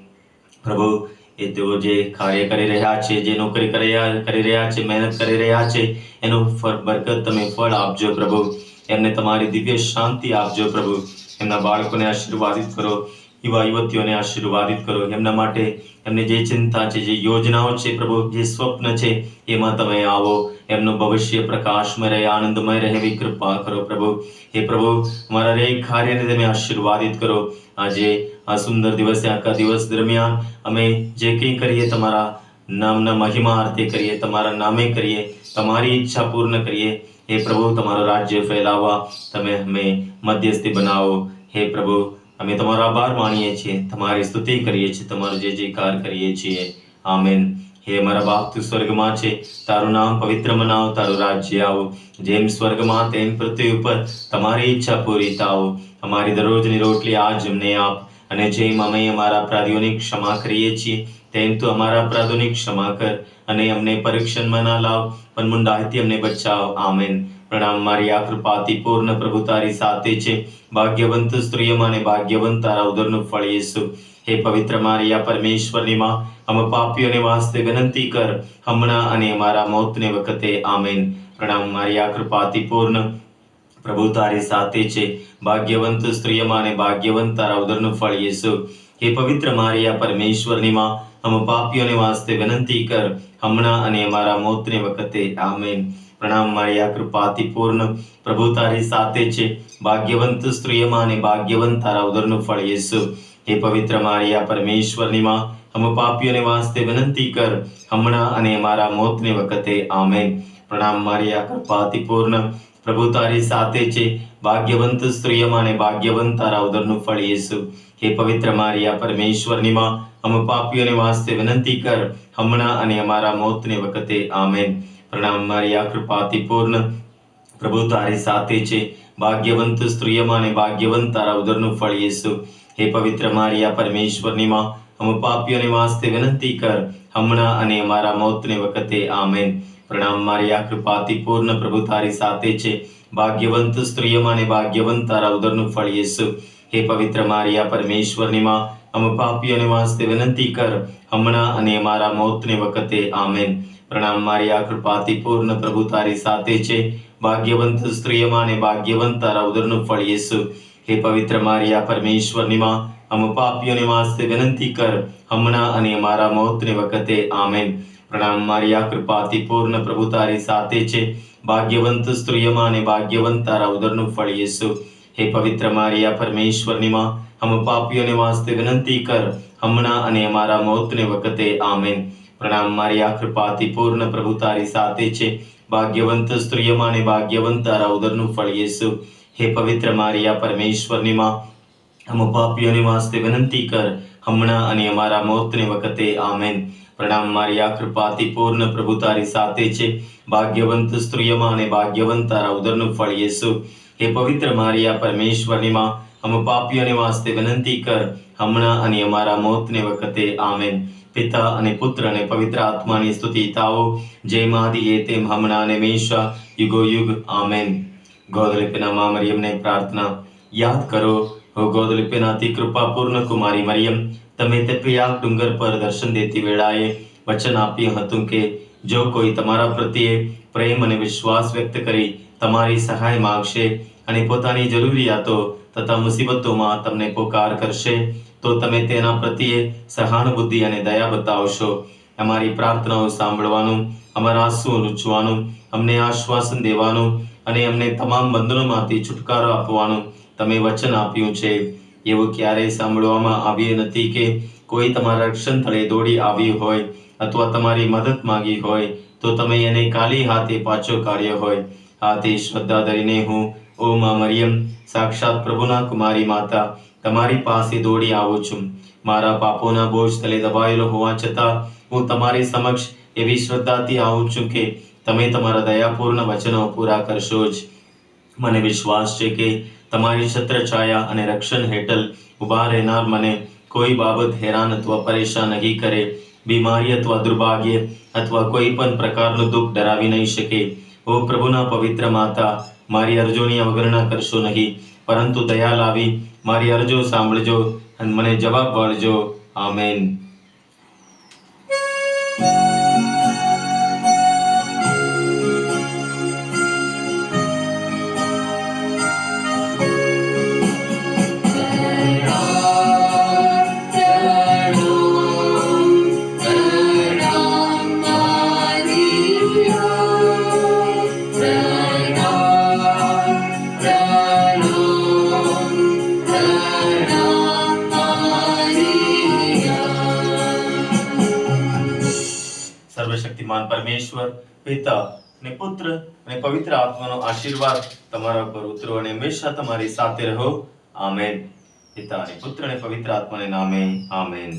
પ્રભુ એ તેઓ જે કાર્ય કરી રહ્યા છે, જે નોકરી કરી રહ્યા છે, મહેનત કરી રહ્યા છે, એનું બરકત તમે ફળ આપજો પ્રભુ. એમને તમારી દિવ્ય શાંતિ આપજો પ્રભુ. એમના બાળકોને આશીર્વાદિત કરો, યુવા યુવતીઓને આશીર્વાદિત કરો. એમના માટે એમની જે ચિંતા છે, જે યોજનાઓ છે પ્રભુ, જે સ્વપ્ન છે, એમાં તમે આવો. એમનું ભવિષ્ય પ્રકાશમય રહે, આનંદમય રહે એવી કૃપા કરો પ્રભુ. હે પ્રભુ, અમારા દરેક કાર્યને તમે આશીર્વાદિત કરો. આજે આ સુંદર દિવસે, આખા દિવસ દરમિયાન અમે જે કંઈ કરીએ તમારા નામના મહિમા અર્થે કરીએ, તમારા નામે કરીએ, તમારી ઈચ્છા પૂર્ણ કરીએ. હે પ્રભુ, તમારું રાજ્ય ફેલાવવા તમે અમે મધ્યસ્થી બનાવો. હે પ્રભુ, અમે તમારો આભાર માનીએ છીએ, તમારી સ્તુતિ કરીએ છીએ, તમારો જે જયકાર કરીએ છીએ. આમેન. હે મારા બાપ, તું સ્વર્ગમાં છે, તારું નામ પવિત્ર મનાવ, તારું રાજ્ય આવો. જેમ સ્વર્ગમાં તેમ પૃથ્વી ઉપર તમારી ઈચ્છા પૂરી થાઓ. અમારી દરરોજની રોટલી આજ અમને આપ, અને જેમ અમે અમારા અપરાધીઓની ક્ષમા કરીએ છીએ, તેમ તું અમારા અપરાધોની ક્ષમા કર, અને અમને પરીક્ષણમાં ના લાવ, પણ મૂંડાઈથી અમને બચાવ. આમેન. પ્રણામ મારિયા, કૃપાથી પૂર્ણ, પ્રભુ તારી સાથે છે. ભાગ્યવંત સ્ત્રીઓમાં અને ભાગ્યવંત તારા ઉદરનું ફળ યેસુ. હે પવિત્ર મારિયા, પરમેશ્વરની માં, અમે પાપીઓને વાસ્તે વિનંતી કર, હમણાં અને અમારા મોતને વખતે. આમેન. પ્રણામ મારિયા, કૃપાથી પૂર્ણ, પ્રભુ તારી સાથે છે. ભાગ્યવંત સ્ત્રીઓમાં અને ભાગ્યવંત તારા ઉદરનું ફળ યેસુ. હે પવિત્ર મારિયા, પરમેશ્વરની માં, અમે પાપીઓને વાસ્તે વિનંતી કર, હમણાં અને અમારા મોતને વખતે. આમેન. પ્રણામ મારિયા, કૃપાથી પૂર્ણ, પ્રભુ તારી સાથે છે. ભાગ્યવંત સ્ત્રીઓમાં અને ભાગ્યવંત તારા ઉદરનું ફળ યેસુ. હે પવિત્ર મારિયા, પરમેશ્વરની માં, અમે પાપીઓને વાસ્તે વિનંતી કર, હમણાં અને અમારા મોતને વખતે. આમેન. પ્રણામ મારિયા, કૃપાથી પૂર્ણ, પ્રભુ તારી સાથે છે. ભાગ્યવંત સ્ત્રીઓમાં અને ભાગ્યવંત તારા ઉદરનું ફળ યેસુ. હે પવિત્ર મારિયા, પરમેશ્વરની માં, અમે પાપીઓને વાસ્તે વિનંતી કર, હમણાં અને અમારા મોતને વખતે. આમેન. પ્રણામ મારિયા, કૃપાથી પૂર્ણ, પ્રભુ તારી સાથે છે. ભાગ્યવંત સ્ત્રીઓમાં અને ભાગ્યવંત તારા ઉદરનું ફળ યેસુ. હે પવિત્ર મારિયા, પરમેશ્વરની માં, અમે પાપીઓને વાસ્તે વિનંતી કર, હમણાં અને અમારા મોતને વખતે. આમેન. પ્રણામ મારિયા, કૃપાથી પૂર્ણ, પ્રભુ તારી સાથે છે. ભાગ્યવંત સ્ત્રીઓમાં અને ભાગ્યવંત તારા ઉદરનું ફળ યેસુ. હે પવિત્ર મારિયા, પરમેશ્વરની માં, અમે પાપીઓને વાસ્તે વિનંતી કર, હમણાં અને અમારા મોતને વખતે. આમેન. પ્રણામ મારિયા, કૃપાથી પૂર્ણ, પ્રભુ તારી સાથે છે. ભાગ્યવંત સ્ત્રીઓમાં અને ભાગ્યવંત તારા ઉદરનું ફળ યેસુ. હે પવિત્ર મારિયા, પરમેશ્વરની માં, અમે પાપીઓને વાસ્તે વિનંતી કર, હમણાં અને અમારા મોતને વખતે. આમેન. પ્રણામ મારિયા, કૃપાથી પૂર્ણ, પ્રભુ તારી સાથે છે. ભાગ્યવંત સ્ત્રીઓમાં અને ભાગ્યવંત તારા ઉદરનું ફળ યેસુ. હે પવિત્ર મારિયા, પરમેશ્વરની માં, અમે પાપીઓને વાસ્તે વિનંતી કર, હમણાં અને અમારા મોતને વખતે. આમેન. પ્રણામ મારિયા, કૃપાથી પૂર્ણ, પ્રભુ તારી સાથે છે. ભાગ્યવંત સ્ત્રીઓમાં અને ભાગ્યવંત તારા ઉદરનું ફળ યેસુ. હે પવિત્ર મારિયા, પરમેશ્વરની માં, અમે પાપીઓને વાસ્તે વિનંતી કર, હમણાં અને અમારા મોતને વખતે. આમેન. પ્રણામ મારિયા, કૃપાથી પૂર્ણ, પ્રભુ તારી સાથે છે. ભાગ્યવંત સ્ત્રીઓમાં અને ભાગ્યવંત તારા ઉદરનું ફળ યેસુ. હે પવિત્ર મારિયા, પરમેશ્વરની માં, हम પાપીઓને વાસ્તે વિનંતી કર, હમણાં અને અમારા મોતને વખતે. આમેન. પિતા અને પુત્ર અને પવિત્ર આત્માની સ્તુતિ થાઓ, જેમ આદિએ તેમ હમણાં અને હંમેશા યુગો યુગ. આમેન. ગોદલિપિના માં મરિયમને પ્રાર્થના યાદ કરો. હો ગોદલિપિનાથી કૃપાપૂર્ણ કુમારી મરિયમ, તમે તે પિયાગ ડુંગર પર દર્શન દેતી વેળાએ વચન આપ્યું હતું કે જો કોઈ તમારા પ્રત્યે પ્રેમ અને વિશ્વાસ વ્યક્ત કરી તમારી સહાય માંગશે અને પોતાની જરૂરિયાતો તથા મુસીબતોમાં તમને પોકાર કરશે, તો તમે તેના પ્રત્યે સહાનુભૂતિ અને દયા બતાવશો. અમારી પ્રાર્થનાઓ સાંભળવાનું, અમારા આંસુઓ લૂછવાનું, અમને આશ્વાસન દેવાનું અને અમને તમામ બંધનોમાંથી છુટકારો આપવાનું તમે વચન આપ્યું છે. એવું ક્યારેય સાંભળવામાં આવ્યું નથી કે કોઈ તમારા રક્ષણ તળે દોડી આવ્યું હોય અથવા તમારી મદદ માંગી હોય તો તમે એને ખાલી હાથે પાછો કાઢ્યો હોય. હાથે શ્રદ્ધા ધરીને હું, ઓ માં મરિયમ, સાક્ષાત પ્રભુના કુમારી માતા, તમારી પાસે દોડી આવું છું. મારા પાપોના બોજ તલે દબાયેલો હોવા છતાં હું તમારી સમક્ષ એવી શ્રદ્ધાથી આવું છું કે તમે તમારા દયાપૂર્ણ વચનો પૂરા કરશો જ. મને વિશ્વાસ છે કે તમારી છત્રછાયા અને રક્ષણ હેઠળ ઊભા રહેનાર મને કોઈ બાબત હેરાન અથવા પરેશાન નહીં કરે. બીમારી અથવા દુર્ભાગ્ય અથવા કોઈ પણ પ્રકારનું દુઃખ ડરાવી નહીં શકે. ઓ પ્રભુના પવિત્ર માતા, મારી અરજોની અવગણના કરશો નહીં, પરંતુ દયા લાવી મારી અરજો સાંભળજો અને મને જવાબ આપજો. આમેન. સર્વશક્તિમાન પરમેશ્વર, પિતા અને પુત્ર અને પવિત્ર આત્માનો આશીર્વાદ તમારા પર ઉતરો અને હંમેશા તમારી સાથે રહો. આમેન. પિતા અને પુત્ર અને પવિત્ર આત્માને નામે. આમેન.